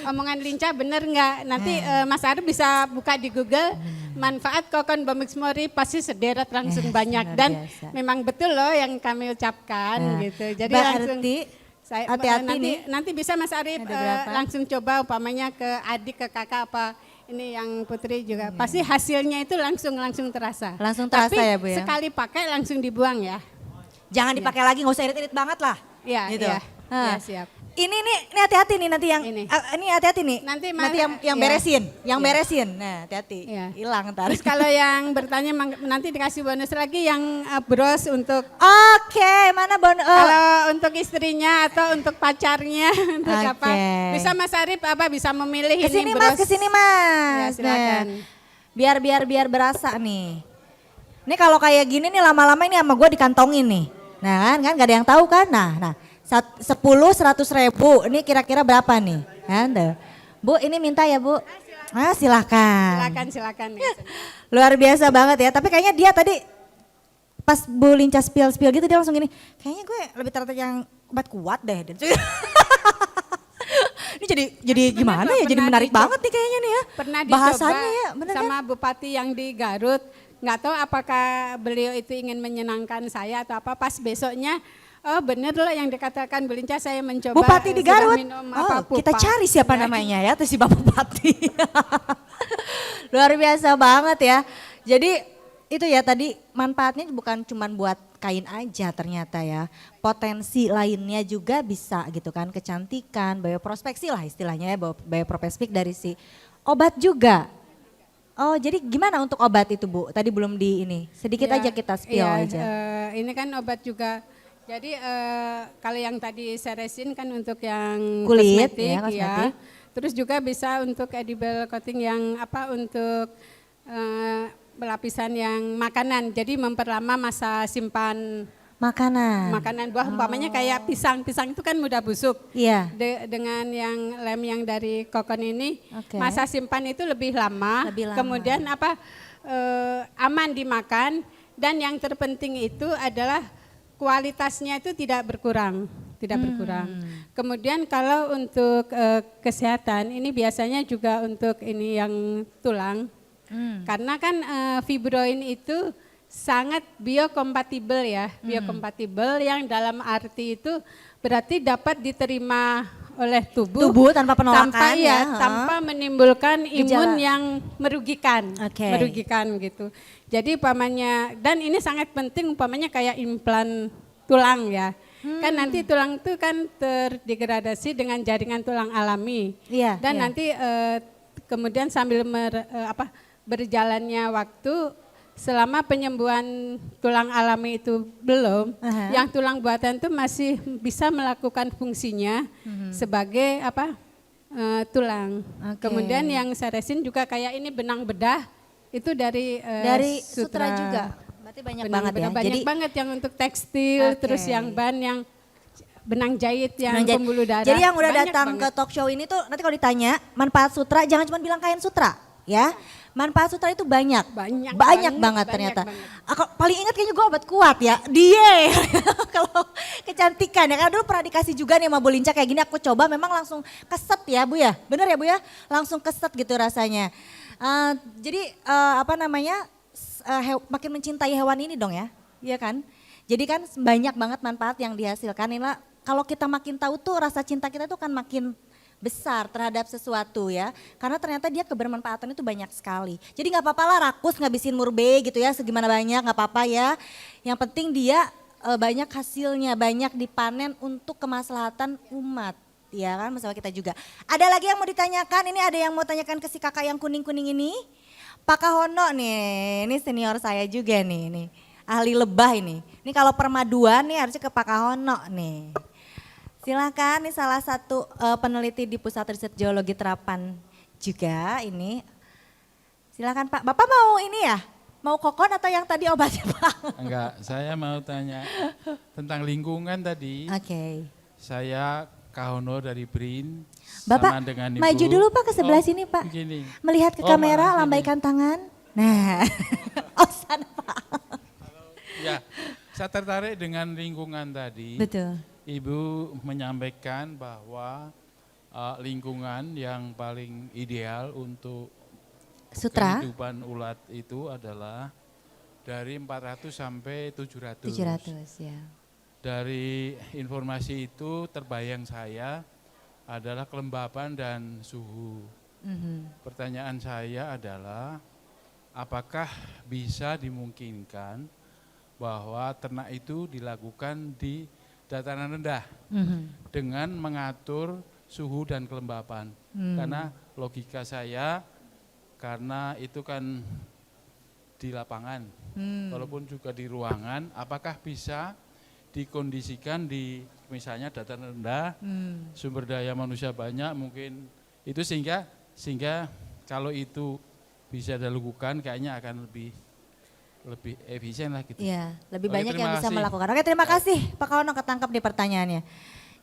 Speaker 3: omongan lincah bener nggak? Nanti Mas Arief bisa buka di Google manfaat kokon Bombyx mori pasti sederet langsung banyak
Speaker 2: luar
Speaker 3: dan
Speaker 2: biasa.
Speaker 3: memang betul loh yang kami ucapkan gitu. Jadi langsung
Speaker 2: hati-hati
Speaker 3: nanti bisa Mas Arief
Speaker 2: Ada berapa?
Speaker 3: langsung coba umpamanya ke adik ke kakak ini yang Putri juga pasti hasilnya itu langsung terasa.
Speaker 2: Langsung terasa
Speaker 3: Tapi
Speaker 2: ya Bu ya?
Speaker 3: sekali pakai langsung dibuang ya.
Speaker 2: Jangan dipakai lagi, nggak usah irit-irit banget lah.
Speaker 3: Iya,
Speaker 2: Gitu.
Speaker 3: iya.
Speaker 2: Ah.
Speaker 3: Ya, siap.
Speaker 2: Ini hati-hati nih nanti yang
Speaker 3: Ini.
Speaker 2: ini hati-hati nih.
Speaker 3: Nanti
Speaker 2: yang
Speaker 3: iya.
Speaker 2: beresin, yang
Speaker 3: Iya.
Speaker 2: beresin. Nah, hati-hati.
Speaker 3: Iya.
Speaker 2: Hilang ntar.
Speaker 3: Terus kalau yang bertanya nanti dikasih bonus lagi yang bros untuk
Speaker 2: Oke, mana
Speaker 3: kalau untuk istrinya atau untuk pacarnya untuk apa?
Speaker 2: Oke.
Speaker 3: Bisa Mas Arief bisa memilih
Speaker 2: kesini
Speaker 3: ini
Speaker 2: Mas,
Speaker 3: bros.
Speaker 2: kesini Mas.
Speaker 3: Ya, silakan.
Speaker 2: Nah, biar berasa nih. Ini kalau kayak gini nih lama-lama ini sama gue dikantongin nih. Nah kan gak ada yang tahu kan. Nah 10 100 ribu ini kira-kira berapa nih? Tuh. Bu ini minta ya Bu. Silakan.
Speaker 3: Silakan.
Speaker 2: Luar biasa banget ya. Tapi kayaknya dia tadi pas Bu Linca spill gitu dia langsung gini. Kayaknya gue lebih tertarik yang obat kuat deh. Ini jadi gimana ya? Jadi menarik banget nih kayaknya nih ya.
Speaker 3: Pernah dicoba
Speaker 2: Bahasanya ya, bener
Speaker 3: sama
Speaker 2: kan?
Speaker 3: Bupati yang di Garut. Nggak tahu apakah beliau itu ingin menyenangkan saya atau apa. Pas besoknya, oh bener loh yang dikatakan Bu Linca, saya mencoba.
Speaker 2: Bupati di
Speaker 3: sudah
Speaker 2: Garut.
Speaker 3: minum
Speaker 2: Kita
Speaker 3: pupa.
Speaker 2: cari siapa namanya ya, terus si Bapak Bupati. Luar biasa banget ya. Jadi itu ya tadi manfaatnya bukan cuma buat kain aja ternyata ya. Potensi lainnya juga bisa gitu kan, kecantikan, bioprospeksi lah istilahnya ya, bioprospek dari si obat juga. Oh, jadi gimana untuk obat itu Bu? Tadi belum di ini. Sedikit
Speaker 3: Ya,
Speaker 2: aja kita spill
Speaker 3: ya,
Speaker 2: aja.
Speaker 3: ini kan obat juga. Jadi kalau yang tadi seresin kan untuk yang
Speaker 2: Kulit,
Speaker 3: kosmetik,
Speaker 2: ya, kosmetik.
Speaker 3: Terus juga bisa untuk edible coating yang untuk pelapisan yang makanan. Jadi memperlama masa simpan makanan buah, umpamanya kayak pisang itu kan mudah busuk.
Speaker 2: Iya.
Speaker 3: Dengan yang lem yang dari kokon ini,
Speaker 2: Oke.
Speaker 3: masa simpan itu lebih lama.
Speaker 2: Lebih lama.
Speaker 3: Kemudian aman dimakan, dan yang terpenting itu adalah kualitasnya itu tidak berkurang. Kemudian kalau untuk kesehatan ini biasanya juga untuk ini yang tulang. Karena kan fibroin itu sangat biokompatibel ya, biokompatibel yang dalam arti itu berarti dapat diterima oleh tubuh
Speaker 2: Tanpa penolakan
Speaker 3: tanpa menimbulkan imun
Speaker 2: Gejala.
Speaker 3: yang merugikan,
Speaker 2: Oke.
Speaker 3: merugikan gitu. Jadi umpamanya, dan ini sangat penting umpamanya kayak implan tulang ya. Kan nanti tulang itu kan terdegradasi dengan jaringan tulang alami.
Speaker 2: Iya,
Speaker 3: Dan
Speaker 2: iya.
Speaker 3: nanti kemudian sambil berjalannya waktu, selama penyembuhan tulang alami itu belum, yang tulang buatan itu masih bisa melakukan fungsinya sebagai tulang.
Speaker 2: Oke.
Speaker 3: Kemudian yang seresin juga kayak ini benang bedah itu dari
Speaker 2: sutra juga. Berarti banyak
Speaker 3: Benang
Speaker 2: banget ya.
Speaker 3: bedah banyak
Speaker 2: Jadi
Speaker 3: banget yang untuk tekstil,
Speaker 2: Oke.
Speaker 3: terus yang ban yang benang jahit yang
Speaker 2: Menjadi-
Speaker 3: pembuluh darah.
Speaker 2: Jadi yang udah
Speaker 3: Banyak
Speaker 2: datang
Speaker 3: banget.
Speaker 2: ke talk show ini tuh nanti kalau ditanya manfaat sutra jangan cuma bilang kain sutra ya. Manfaat sutra itu banyak.
Speaker 3: Banyak
Speaker 2: banget
Speaker 3: banget,
Speaker 2: ternyata.
Speaker 3: banyak banget.
Speaker 2: Aku paling ingat kayaknya gue obat kuat ya. Dia kalau kecantikan ya. Karena dulu pernah dikasih juga nih sama Bu Linca kayak gini aku coba memang langsung keset ya Bu ya. Bener ya Bu ya? Langsung keset gitu rasanya. Jadi makin mencintai hewan ini dong ya. Iya kan? Jadi kan banyak banget manfaat yang dihasilkan. Inilah kalau kita makin tahu tuh rasa cinta kita tuh kan makin besar terhadap sesuatu ya. Karena ternyata dia kebermanfaatan itu banyak sekali. Jadi nggak apa-apa lah rakus ngabisin murbe gitu ya, segimana banyak nggak apa-apa ya. Yang penting dia banyak hasilnya, banyak dipanen untuk kemaslahatan umat. Ya kan, masalah kita juga. Ada lagi yang mau ditanyakan, ini ada yang mau tanyakan ke si kakak yang kuning-kuning ini. Pak Kahono nih, ini senior saya juga nih. Ahli lebah ini. Ini kalau permaduan nih harusnya ke Pak Kahono nih. Silakan, ini salah satu peneliti di Pusat Riset Geologi Terapan juga ini. Silakan Pak, Bapak mau ini ya? Mau kokon atau yang tadi obatnya Pak?
Speaker 6: Enggak, saya mau tanya tentang lingkungan tadi.
Speaker 2: Oke.
Speaker 6: Saya Kahono dari BRIN.
Speaker 2: Bapak
Speaker 6: sama dengan Ibu.
Speaker 2: maju dulu Pak ke sebelah sini Pak.
Speaker 6: Begini.
Speaker 2: Melihat ke
Speaker 6: Oh,
Speaker 2: kamera,
Speaker 6: maaf, ini.
Speaker 2: lambaikan tangan. Nah, oh sana Pak.
Speaker 6: Ya, saya tertarik dengan lingkungan tadi.
Speaker 2: Betul.
Speaker 6: Ibu menyampaikan bahwa lingkungan yang paling ideal untuk
Speaker 2: Sutra
Speaker 6: kehidupan ulat itu adalah dari 400 sampai 700.
Speaker 2: 700 ya.
Speaker 6: Dari informasi itu terbayang saya adalah kelembapan dan suhu. Pertanyaan saya adalah apakah bisa dimungkinkan bahwa ternak itu dilakukan di dataran rendah dengan mengatur suhu dan kelembapan. Karena logika saya, karena itu kan di lapangan, walaupun juga di ruangan, apakah bisa dikondisikan di misalnya dataran rendah, sumber daya manusia banyak mungkin itu sehingga kalau itu bisa dilakukan kayaknya akan lebih efisien lah gitu.
Speaker 2: Iya, lebih
Speaker 6: Oke,
Speaker 2: banyak
Speaker 6: terima
Speaker 2: yang bisa
Speaker 6: kasih.
Speaker 2: melakukan. Oke, terima kasih Pak Kahono, ketangkap di pertanyaannya.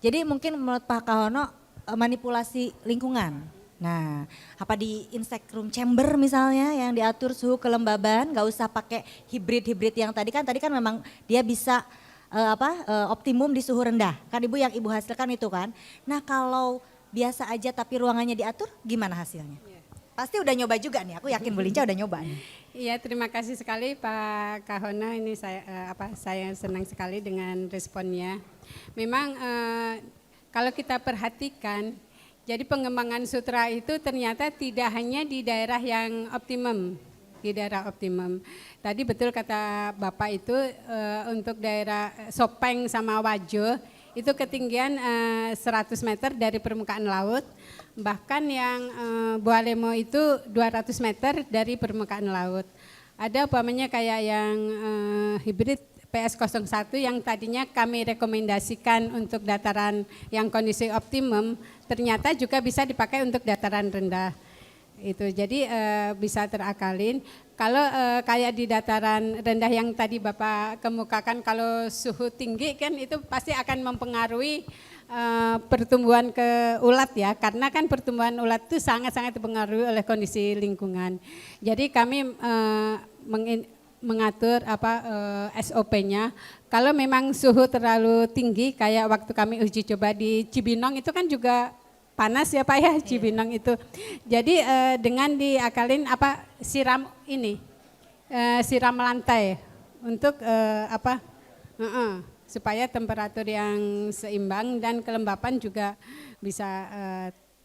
Speaker 2: Jadi mungkin menurut Pak Kahono manipulasi lingkungan. Nah, apa di insect room chamber misalnya yang diatur suhu kelembaban, nggak usah pakai hibrid yang tadi kan memang dia bisa optimum di suhu rendah. Kan Ibu yang Ibu hasilkan itu kan. Nah, kalau biasa aja tapi ruangannya diatur gimana hasilnya? Pasti udah nyoba juga nih, aku yakin Bu Linca udah nyoba nih.
Speaker 3: Iya, terima kasih sekali Pak Kahono. Ini saya senang sekali dengan responnya. Memang kalau kita perhatikan, jadi pengembangan sutra itu ternyata tidak hanya di daerah yang optimum, di daerah optimum. Tadi betul kata Bapak itu untuk daerah Sopeng sama Wajo itu ketinggian 100 meter dari permukaan laut. Bahkan yang buah lemo itu 200 meter dari permukaan laut. Ada umpamanya kayak yang hibrid PS01 yang tadinya kami rekomendasikan untuk dataran yang kondisi optimum, ternyata juga bisa dipakai untuk dataran rendah. Itu jadi bisa terakalin. Kalau kayak di dataran rendah yang tadi Bapak kemukakan, kalau suhu tinggi kan itu pasti akan mempengaruhi pertumbuhan ke ulat ya, karena kan pertumbuhan ulat itu sangat-sangat dipengaruhi oleh kondisi lingkungan. Jadi kami mengatur SOP-nya. Kalau memang suhu terlalu tinggi, kayak waktu kami uji coba di Cibinong itu kan juga panas ya Pak ya, Cibinong itu. Jadi dengan diakalin siram lantai untuk supaya temperatur yang seimbang dan kelembapan juga bisa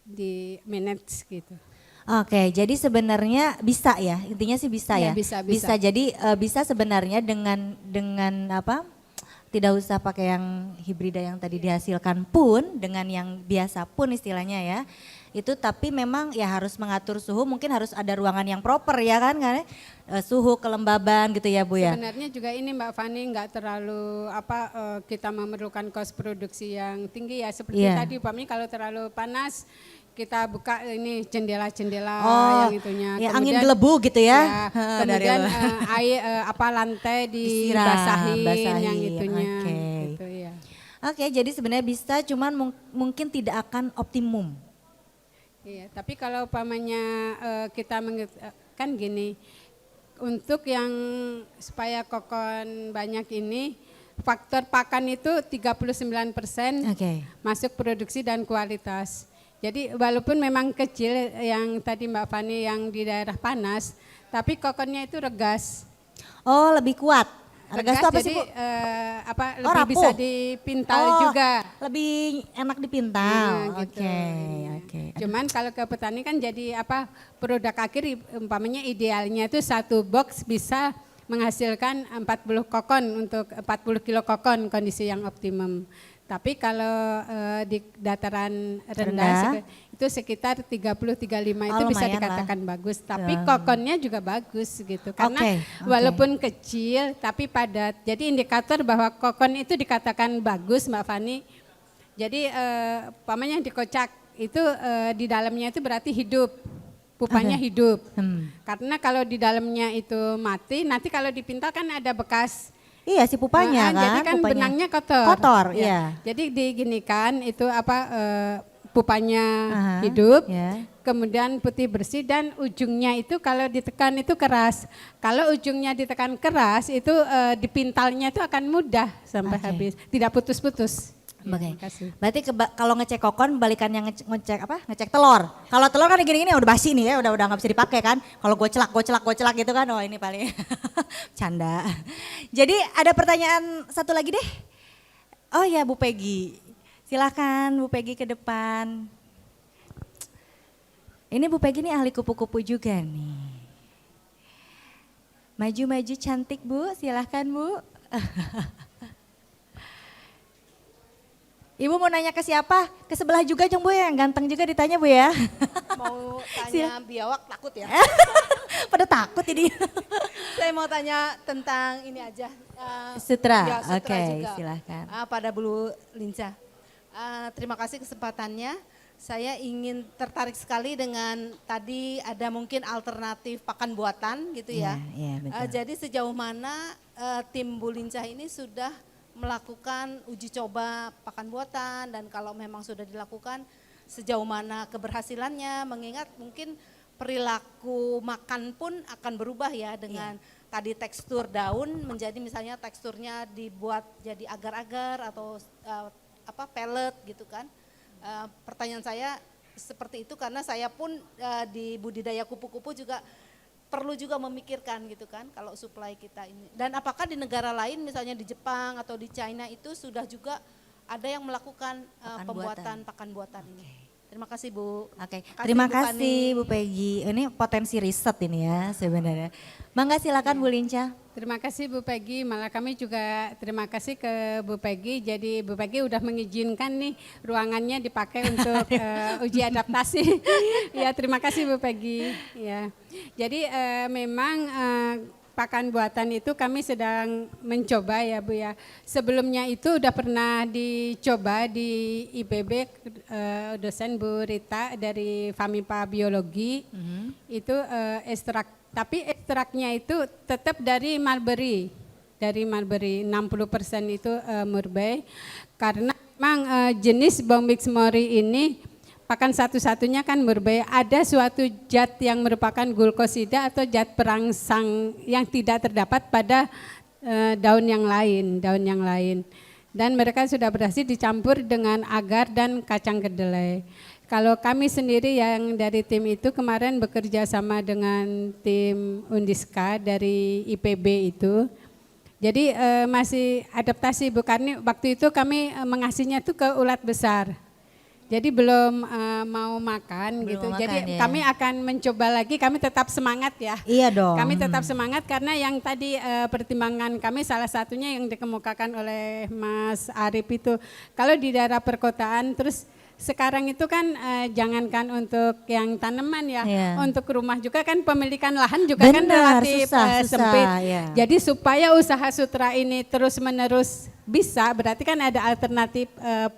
Speaker 3: di manage gitu.
Speaker 2: Oke, jadi sebenarnya bisa ya, intinya sih bisa ya.
Speaker 3: Bisa.
Speaker 2: Jadi bisa sebenarnya dengan tidak usah pakai yang hibrida yang tadi dihasilkan pun, dengan yang biasa pun istilahnya ya. Itu tapi memang ya harus mengatur suhu, mungkin harus ada ruangan yang proper ya kan, suhu kelembaban gitu ya Bu ya.
Speaker 3: Sebenarnya juga ini Mbak Fani nggak terlalu kita memerlukan kos produksi yang tinggi ya, seperti tadi umpamanya kalau terlalu panas kita buka ini jendela-jendela yang itunya.
Speaker 2: Ya, angin gelebu gitu ya.
Speaker 3: Kemudian lantai dibasahin yang itunya. Gitu, ya.
Speaker 2: Oke, jadi sebenarnya bisa, cuman mungkin tidak akan optimum.
Speaker 3: Iya, tapi kalau umpamanya kita kan gini, untuk yang supaya kokon banyak ini, faktor pakan itu 39% masuk produksi dan kualitas. Jadi walaupun memang kecil yang tadi Mbak Fani yang di daerah panas, tapi kokonnya itu regas.
Speaker 2: Oh, lebih kuat. Regas itu apa sih Bu?
Speaker 3: Lebih bisa dipintal juga.
Speaker 2: Lebih enak dipintal.
Speaker 3: Gitu.
Speaker 2: Oke.
Speaker 3: Cuman kalau ke petani kan jadi produk akhir umpamanya idealnya itu satu box bisa menghasilkan 40 kokon untuk 40 kilo kokon kondisi yang optimum. Tapi kalau di dataran rendah itu sekitar 30-35 itu bisa dikatakan bagus. Tapi kokonnya juga bagus gitu. Karena walaupun kecil tapi padat. Jadi indikator bahwa kokon itu dikatakan bagus Mbak Fani. Jadi umpamanya dikocak itu di dalamnya itu berarti hidup. Pupanya hidup. Karena kalau di dalamnya itu mati, nanti kalau dipintal kan ada bekas.
Speaker 2: Iya si pupanya kan.
Speaker 3: Jadi kan
Speaker 2: pupanya
Speaker 3: benangnya kotor.
Speaker 2: Kotor, iya.
Speaker 3: Jadi diginikan itu pupanya hidup, kemudian putih bersih dan ujungnya itu kalau ditekan itu keras. Kalau ujungnya ditekan keras itu dipintalnya itu akan mudah sampai habis, tidak putus-putus.
Speaker 2: Berarti kalau ngecek kokon balikan yang ngecek telur. Kalau telur kan gini-gini udah basi nih ya, udah nggak bisa dipakai kan. Kalau gocelak gitu kan, oh ini paling canda. Jadi ada pertanyaan satu lagi deh. Oh ya Bu Peggy, silakan Bu Peggy ke depan. Ini Bu Peggy nih ahli kupu-kupu juga nih. Maju-maju cantik Bu, silakan Bu. Ibu mau nanya ke siapa? Ke sebelah juga Jong Bu ya, yang ganteng juga ditanya Bu ya.
Speaker 7: Mau tanya biawak takut ya?
Speaker 2: Pada takut ini.
Speaker 7: Saya mau tanya tentang ini aja.
Speaker 2: Sutra,
Speaker 7: ya,
Speaker 2: oke
Speaker 7: juga.
Speaker 2: silahkan.
Speaker 7: Pada Bulu Lincah. Terima kasih kesempatannya. Saya ingin tertarik sekali dengan tadi ada mungkin alternatif pakan buatan gitu ya.
Speaker 2: Iya, betul.
Speaker 7: Jadi sejauh mana tim Bulu Lincah ini sudah melakukan uji coba pakan buatan dan kalau memang sudah dilakukan sejauh mana keberhasilannya, mengingat mungkin perilaku makan pun akan berubah ya dengan tadi tekstur daun menjadi misalnya teksturnya dibuat jadi agar-agar atau pellet gitu kan. Pertanyaan saya seperti itu karena saya pun di budidaya kupu-kupu juga perlu juga memikirkan gitu kan kalau supply kita ini. Dan apakah di negara lain misalnya di Jepang atau di China itu sudah juga ada yang melakukan pembuatan pakan buatan ini? Terima kasih Bu.
Speaker 2: Oke,
Speaker 7: Makasih,
Speaker 2: terima
Speaker 7: Bu
Speaker 2: kasih
Speaker 7: Fani.
Speaker 2: Bu Peggy. Ini potensi riset ini ya sebenarnya. Mangga silakan Bu Linca.
Speaker 3: Terima kasih Bu Peggy, malah kami juga terima kasih ke Bu Peggy. Jadi Bu Peggy udah mengizinkan nih ruangannya dipakai untuk uji adaptasi. Ya terima kasih Bu Peggy. Ya, jadi memang pakan buatan itu kami sedang mencoba ya Bu ya. Sebelumnya itu udah pernah dicoba di IPB, dosen Bu Rita dari Famipa Biologi. Itu ekstrak, tapi ekstraknya itu tetap dari mulberry. Dari mulberry 60% itu murbe. Karena memang jenis Bombyx mori ini pakan satu-satunya kan murbe, ada suatu zat yang merupakan glukosida atau zat perangsang yang tidak terdapat pada daun yang lain. Dan mereka sudah berhasil dicampur dengan agar dan kacang kedelai. Kalau kami sendiri yang dari tim itu kemarin bekerja sama dengan tim Undiska dari IPB itu. Jadi masih adaptasi, bukan waktu itu kami mengasihnya tuh ke ulat besar. Jadi belum mau makan
Speaker 2: Belum
Speaker 3: gitu.
Speaker 2: makan,
Speaker 3: Jadi
Speaker 2: ya.
Speaker 3: kami akan mencoba lagi, kami tetap semangat ya.
Speaker 2: Iya dong.
Speaker 3: Kami tetap semangat karena yang tadi pertimbangan kami salah satunya yang dikemukakan oleh Mas Arif itu. Kalau di daerah perkotaan terus sekarang itu kan jangankan untuk yang tanaman ya,
Speaker 2: Iya.
Speaker 3: untuk rumah juga kan pemilikan lahan juga kan
Speaker 2: Benar,
Speaker 3: relatif
Speaker 2: susah,
Speaker 3: sempit.
Speaker 2: ya.
Speaker 3: Jadi supaya usaha sutra ini terus menerus bisa, berarti kan ada alternatif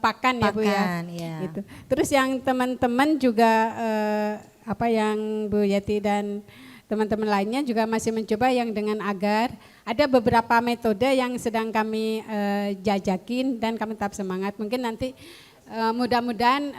Speaker 3: pakan ya Bu ya.
Speaker 2: Pakan, iya.
Speaker 3: Gitu. Terus yang teman-teman juga apa yang Bu Yati dan teman-teman lainnya juga masih mencoba yang dengan agar. Ada beberapa metode yang sedang kami jajakin dan kami tetap semangat. Mungkin nanti mudah-mudahan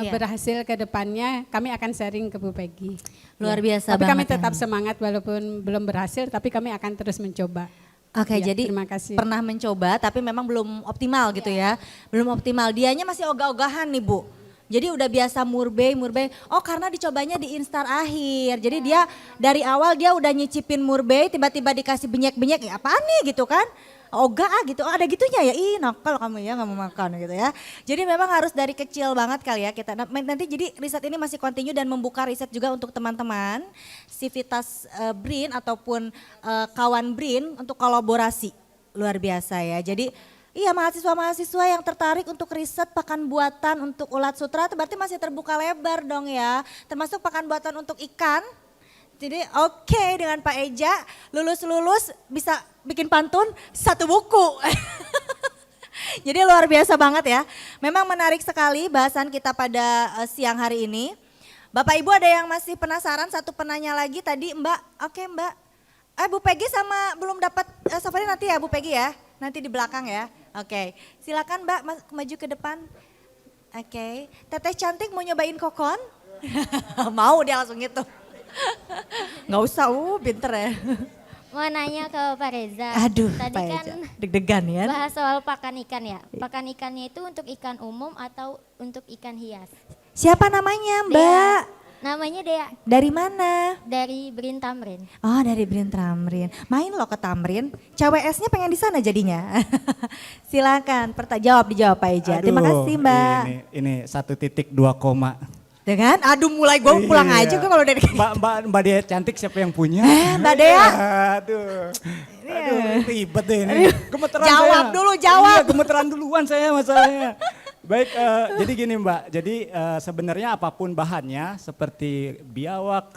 Speaker 2: Iya.
Speaker 3: berhasil ke depannya, kami akan sharing ke Bu Peggy.
Speaker 2: Luar
Speaker 3: Ya.
Speaker 2: biasa
Speaker 3: Tapi kami
Speaker 2: banget,
Speaker 3: tetap
Speaker 2: ya.
Speaker 3: semangat walaupun belum berhasil, tapi kami akan terus mencoba.
Speaker 2: Oke,
Speaker 3: Ya,
Speaker 2: jadi
Speaker 3: terima kasih.
Speaker 2: pernah mencoba tapi memang belum optimal gitu ya. Belum optimal. Dianya masih ogah-ogahan nih Bu. Jadi udah biasa murbe. Oh karena dicobanya di instar akhir. Jadi dia dari awal dia udah nyicipin murbe, tiba-tiba dikasih benyek-benyek. Ya apaan nih gitu kan? Ogah gitu, oh ada gitunya ya, ih nakal kamu ya nggak mau makan gitu ya. Jadi memang harus dari kecil banget kali ya kita. Nanti jadi riset ini masih continue dan membuka riset juga untuk teman-teman. Civitas Brin ataupun kawan Brin untuk kolaborasi. Luar biasa ya, jadi iya mahasiswa-mahasiswa yang tertarik untuk riset pakan buatan untuk ulat sutra itu berarti masih terbuka lebar dong ya. Termasuk pakan buatan untuk ikan. Jadi oke dengan Pak Eja, lulus-lulus bisa bikin pantun 1 buku. Jadi luar biasa banget ya. Memang menarik sekali bahasan kita pada siang hari ini. Bapak Ibu ada yang masih penasaran, satu penanya lagi tadi Mbak. Oke Mbak. Bu Peggy sama belum dapat Safari nanti ya Bu Peggy ya. Nanti di belakang ya. Oke. Silakan Mbak maju ke depan. Oke. Teteh cantik mau nyobain kokon? Mau dia langsung gitu. Nggak usah, pinter ya.
Speaker 8: Mau nanya ke Pak Reza.
Speaker 2: Aduh,
Speaker 8: tadi
Speaker 2: Pak
Speaker 8: kan
Speaker 2: Eja. Deg-degan ya.
Speaker 8: bahas soal pakan ikan ya. Pakan ikannya itu untuk ikan umum atau untuk ikan hias?
Speaker 2: Siapa namanya Mbak?
Speaker 8: Namanya Dea
Speaker 2: Dari mana?
Speaker 8: dari Brin Tamrin.
Speaker 2: Oh dari Brin Tamrin. Main loh ke Tamrin. CWS-nya pengen di sana jadinya. Silakan, dijawab Pak Eja. Terima
Speaker 4: Aduh,
Speaker 2: kasih Mbak.
Speaker 4: Ini 1.2 koma.
Speaker 2: Dengan, aduh mulai gue pulang
Speaker 4: Iya.
Speaker 2: aja gue kalau dari
Speaker 4: Mbak Dea cantik siapa yang punya?
Speaker 2: Mbak Dea.
Speaker 4: Aduh. Aduh, ribet deh ini. Gemeteran
Speaker 2: Jawab
Speaker 4: saya.
Speaker 2: dulu, jawab.
Speaker 4: Iya, gemeteran duluan saya masalahnya. Baik, jadi gini Mbak, jadi sebenarnya apapun bahannya seperti biawak,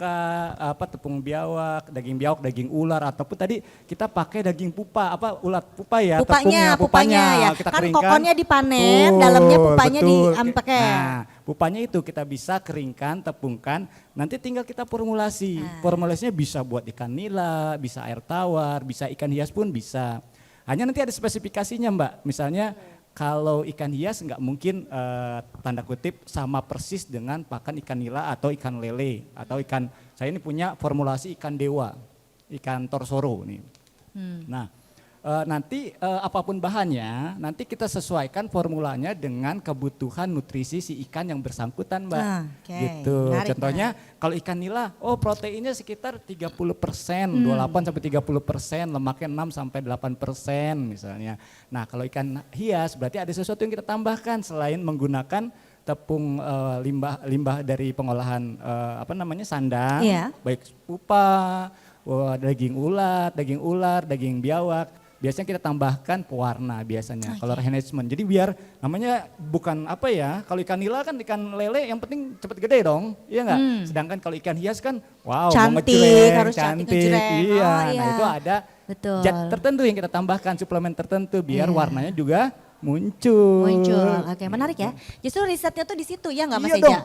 Speaker 4: tepung biawak, daging ular ataupun tadi kita pakai daging pupa, ulat pupa ya,
Speaker 2: Pupanya ya.
Speaker 4: kita
Speaker 2: Kan
Speaker 4: keringkan.
Speaker 2: kokonnya dipanen,
Speaker 4: Betul,
Speaker 2: dalamnya pupanya
Speaker 4: betul.
Speaker 2: diampek.
Speaker 4: Nah, pupanya itu kita bisa keringkan, tepungkan, nanti tinggal kita formulasi. Formulasinya bisa buat ikan nila, bisa air tawar, bisa ikan hias pun bisa. Hanya nanti ada spesifikasinya Mbak, misalnya kalau ikan hias nggak mungkin tanda kutip sama persis dengan pakan ikan nila atau ikan lele atau ikan, saya ini punya formulasi ikan dewa, ikan torsoro nih. Nah nanti apapun bahannya nanti kita sesuaikan formulanya dengan kebutuhan nutrisi si ikan yang bersangkutan Mbak.
Speaker 2: Oke.
Speaker 4: Gitu.
Speaker 2: Menarik,
Speaker 4: Contohnya kalau ikan nila, proteinnya sekitar 30%, 28 sampai 30%, lemaknya 6 sampai 8% misalnya. Nah kalau ikan hias berarti ada sesuatu yang kita tambahkan selain menggunakan tepung limbah dari pengolahan sandang,
Speaker 2: Iya.
Speaker 4: baik pupa, daging ular, daging biawak. Biasanya kita tambahkan pewarna biasanya, color enhancement. Jadi biar namanya bukan kalau ikan nila kan ikan lele yang penting cepet gede dong, iya nggak? Sedangkan kalau ikan hias kan, wow,
Speaker 2: Cantik,
Speaker 4: mau ngejreng,
Speaker 2: harus cantik, ngejreng.
Speaker 4: iya.
Speaker 2: Oh,
Speaker 4: Nah
Speaker 2: iya.
Speaker 4: itu ada
Speaker 2: Betul.
Speaker 4: zat tertentu yang kita tambahkan, suplemen tertentu biar warnanya juga muncul.
Speaker 2: Oke, menarik ya. Justru risetnya tuh di situ ya nggak Mas
Speaker 4: Iya
Speaker 2: Eja?
Speaker 4: dong,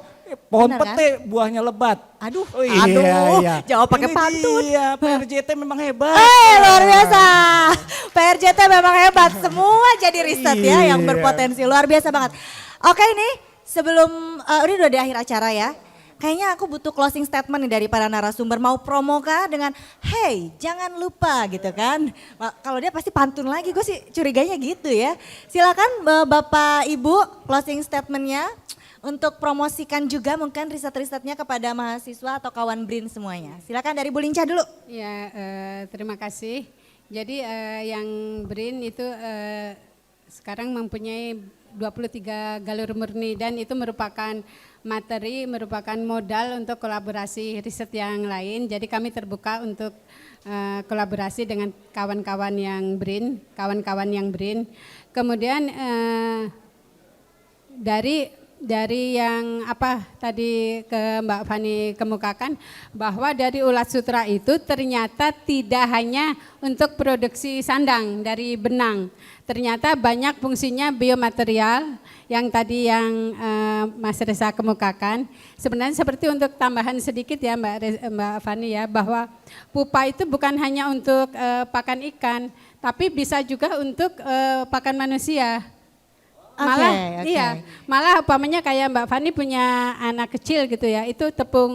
Speaker 4: pohon
Speaker 2: Benar kan?
Speaker 4: pete buahnya lebat.
Speaker 2: Aduh,
Speaker 4: Oh, iya.
Speaker 2: jawab pakai
Speaker 4: Ini
Speaker 2: pantun.
Speaker 4: Iya, PRJT memang hebat.
Speaker 2: Luar biasa. PRJT memang hebat. Semua jadi riset ya yang
Speaker 4: Iya.
Speaker 2: berpotensi. Luar biasa banget. Oke ini sebelum, ini udah di akhir acara ya. Kayaknya aku butuh closing statement nih dari para narasumber. Mau promo kah dengan, hey jangan lupa gitu kan. Kalau dia pasti pantun lagi, gue sih curiganya gitu ya. Silakan Bapak Ibu closing statementnya. Untuk promosikan juga mungkin riset-risetnya kepada mahasiswa atau kawan BRIN semuanya. Silakan dari Bu Linca dulu.
Speaker 3: Ya, terima kasih. Jadi yang BRIN itu sekarang mempunyai 23 galur murni dan itu merupakan merupakan modal untuk kolaborasi riset yang lain. Jadi kami terbuka untuk kolaborasi dengan kawan-kawan yang BRIN. Kemudian dari yang tadi Mbak Fani kemukakan bahwa dari ulat sutra itu ternyata tidak hanya untuk produksi sandang dari benang, ternyata banyak fungsinya biomaterial yang tadi yang Mas Reza kemukakan. Sebenarnya seperti untuk tambahan sedikit ya Mbak Fani ya, bahwa pupa itu bukan hanya untuk pakan ikan, tapi bisa juga untuk pakan manusia. Malah umpamanya kayak Mbak Fani punya anak kecil gitu ya, itu tepung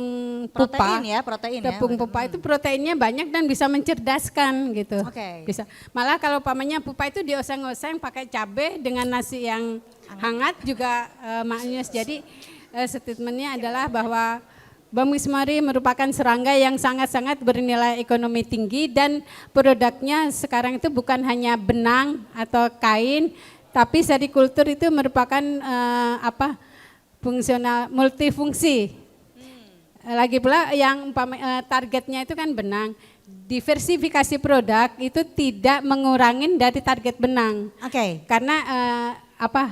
Speaker 3: pupa. Tepung pupa itu proteinnya banyak dan bisa mencerdaskan gitu. Bisa. Malah kalau umpamanya pupa itu dioseng-oseng pakai cabai dengan nasi yang hangat juga maknyus. Jadi statementnya adalah bahwa Bamix Mori merupakan serangga yang sangat-sangat bernilai ekonomi tinggi dan produknya sekarang itu bukan hanya benang atau kain, tapi serikultur itu merupakan fungsional multifungsi. Lagi pula yang targetnya itu kan benang. Diversifikasi produk itu tidak mengurangin dari target benang. Karena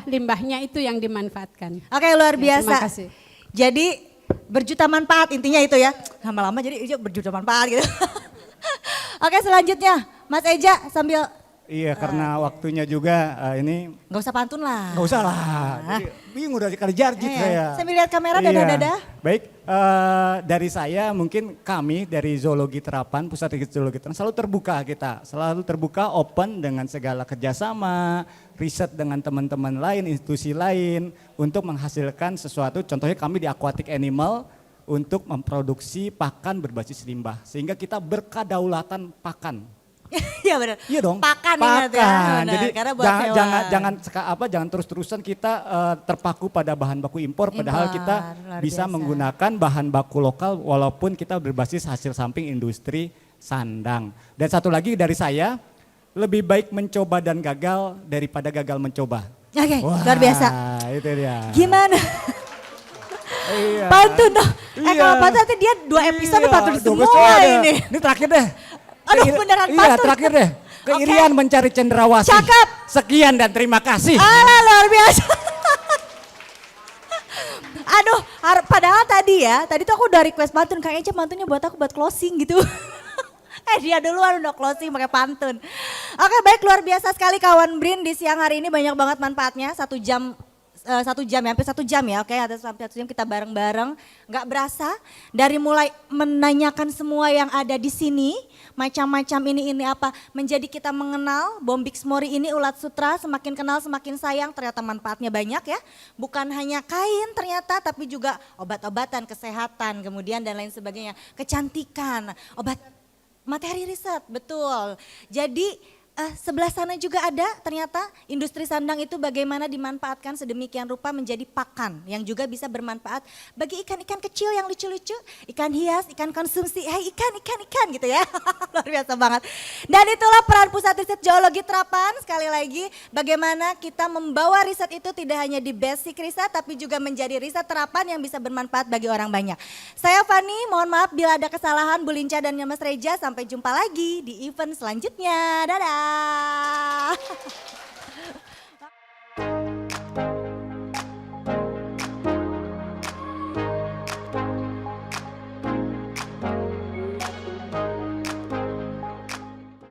Speaker 3: limbahnya itu yang dimanfaatkan.
Speaker 2: Luar biasa.
Speaker 3: Terima kasih.
Speaker 2: Jadi berjuta manfaat intinya itu ya. Lama-lama jadi berjuta manfaat gitu. Oke, selanjutnya Mas Eja sambil.
Speaker 4: Iya, karena waktunya juga ini.
Speaker 2: Gak usah pantun lah.
Speaker 4: Gak usah lah. Jadi, bingung udah kali jarjit saya.
Speaker 2: Sambil lihat kamera dadah-dadah.
Speaker 4: Baik, dari saya mungkin kami dari Zoologi Terapan, Pusat Riset Zoologi Terapan selalu terbuka kita. Selalu terbuka, open dengan segala kerjasama, riset dengan teman-teman lain, institusi lain untuk menghasilkan sesuatu. Contohnya kami di Aquatic Animal untuk memproduksi pakan berbasis limbah. Sehingga kita berkedaulatan pakan.
Speaker 2: Iya benar.
Speaker 4: Iya dong.
Speaker 2: Pakan. Ya.
Speaker 4: Jadi
Speaker 2: karena buat
Speaker 4: jangan terus-terusan kita terpaku pada bahan baku impor, padahal kita bisa menggunakan bahan baku lokal walaupun kita berbasis hasil samping industri sandang. Dan satu lagi dari saya, lebih baik mencoba dan gagal daripada gagal mencoba.
Speaker 2: Oke, luar biasa.
Speaker 4: Itu dia.
Speaker 2: Gimana?
Speaker 4: Iya.
Speaker 2: Pantun dong. Kalau pantun nanti dia 2 episode pantun semua ini.
Speaker 4: Ini terakhir deh.
Speaker 2: Aduh beneran pantun.
Speaker 4: Iya terakhir deh. Keirian mencari cendrawasih.
Speaker 2: Cakep.
Speaker 4: Sekian dan terima kasih.
Speaker 2: Luar biasa. Aduh, padahal tadi tuh aku udah request pantun. Kayaknya pantunnya buat aku buat closing gitu. Dia duluan udah closing pakai pantun. Oke, baik, luar biasa sekali kawan BRIN di siang hari ini, banyak banget manfaatnya. 1 jam hampir 1 jam ya, oke, ada sampai 1 jam kita bareng-bareng, nggak berasa dari mulai menanyakan semua yang ada di sini, macam-macam ini apa, menjadi kita mengenal Bamix Mori ini ulat sutra, semakin kenal semakin sayang, ternyata manfaatnya banyak ya, bukan hanya kain ternyata, tapi juga obat-obatan, kesehatan, kemudian dan lain sebagainya, kecantikan, obat, materi riset, betul. Jadi sebelah sana juga ada ternyata industri sandang itu bagaimana dimanfaatkan sedemikian rupa menjadi pakan yang juga bisa bermanfaat bagi ikan-ikan kecil yang lucu-lucu, ikan hias, ikan konsumsi, ikan gitu ya. Luar biasa banget. Dan itulah peran Pusat Riset Geologi Terapan, sekali lagi bagaimana kita membawa riset itu tidak hanya di basic riset tapi juga menjadi riset terapan yang bisa bermanfaat bagi orang banyak. Saya Fani, mohon maaf bila ada kesalahan Bu Linca dan Mas Reja, sampai jumpa lagi di event selanjutnya. Dadah.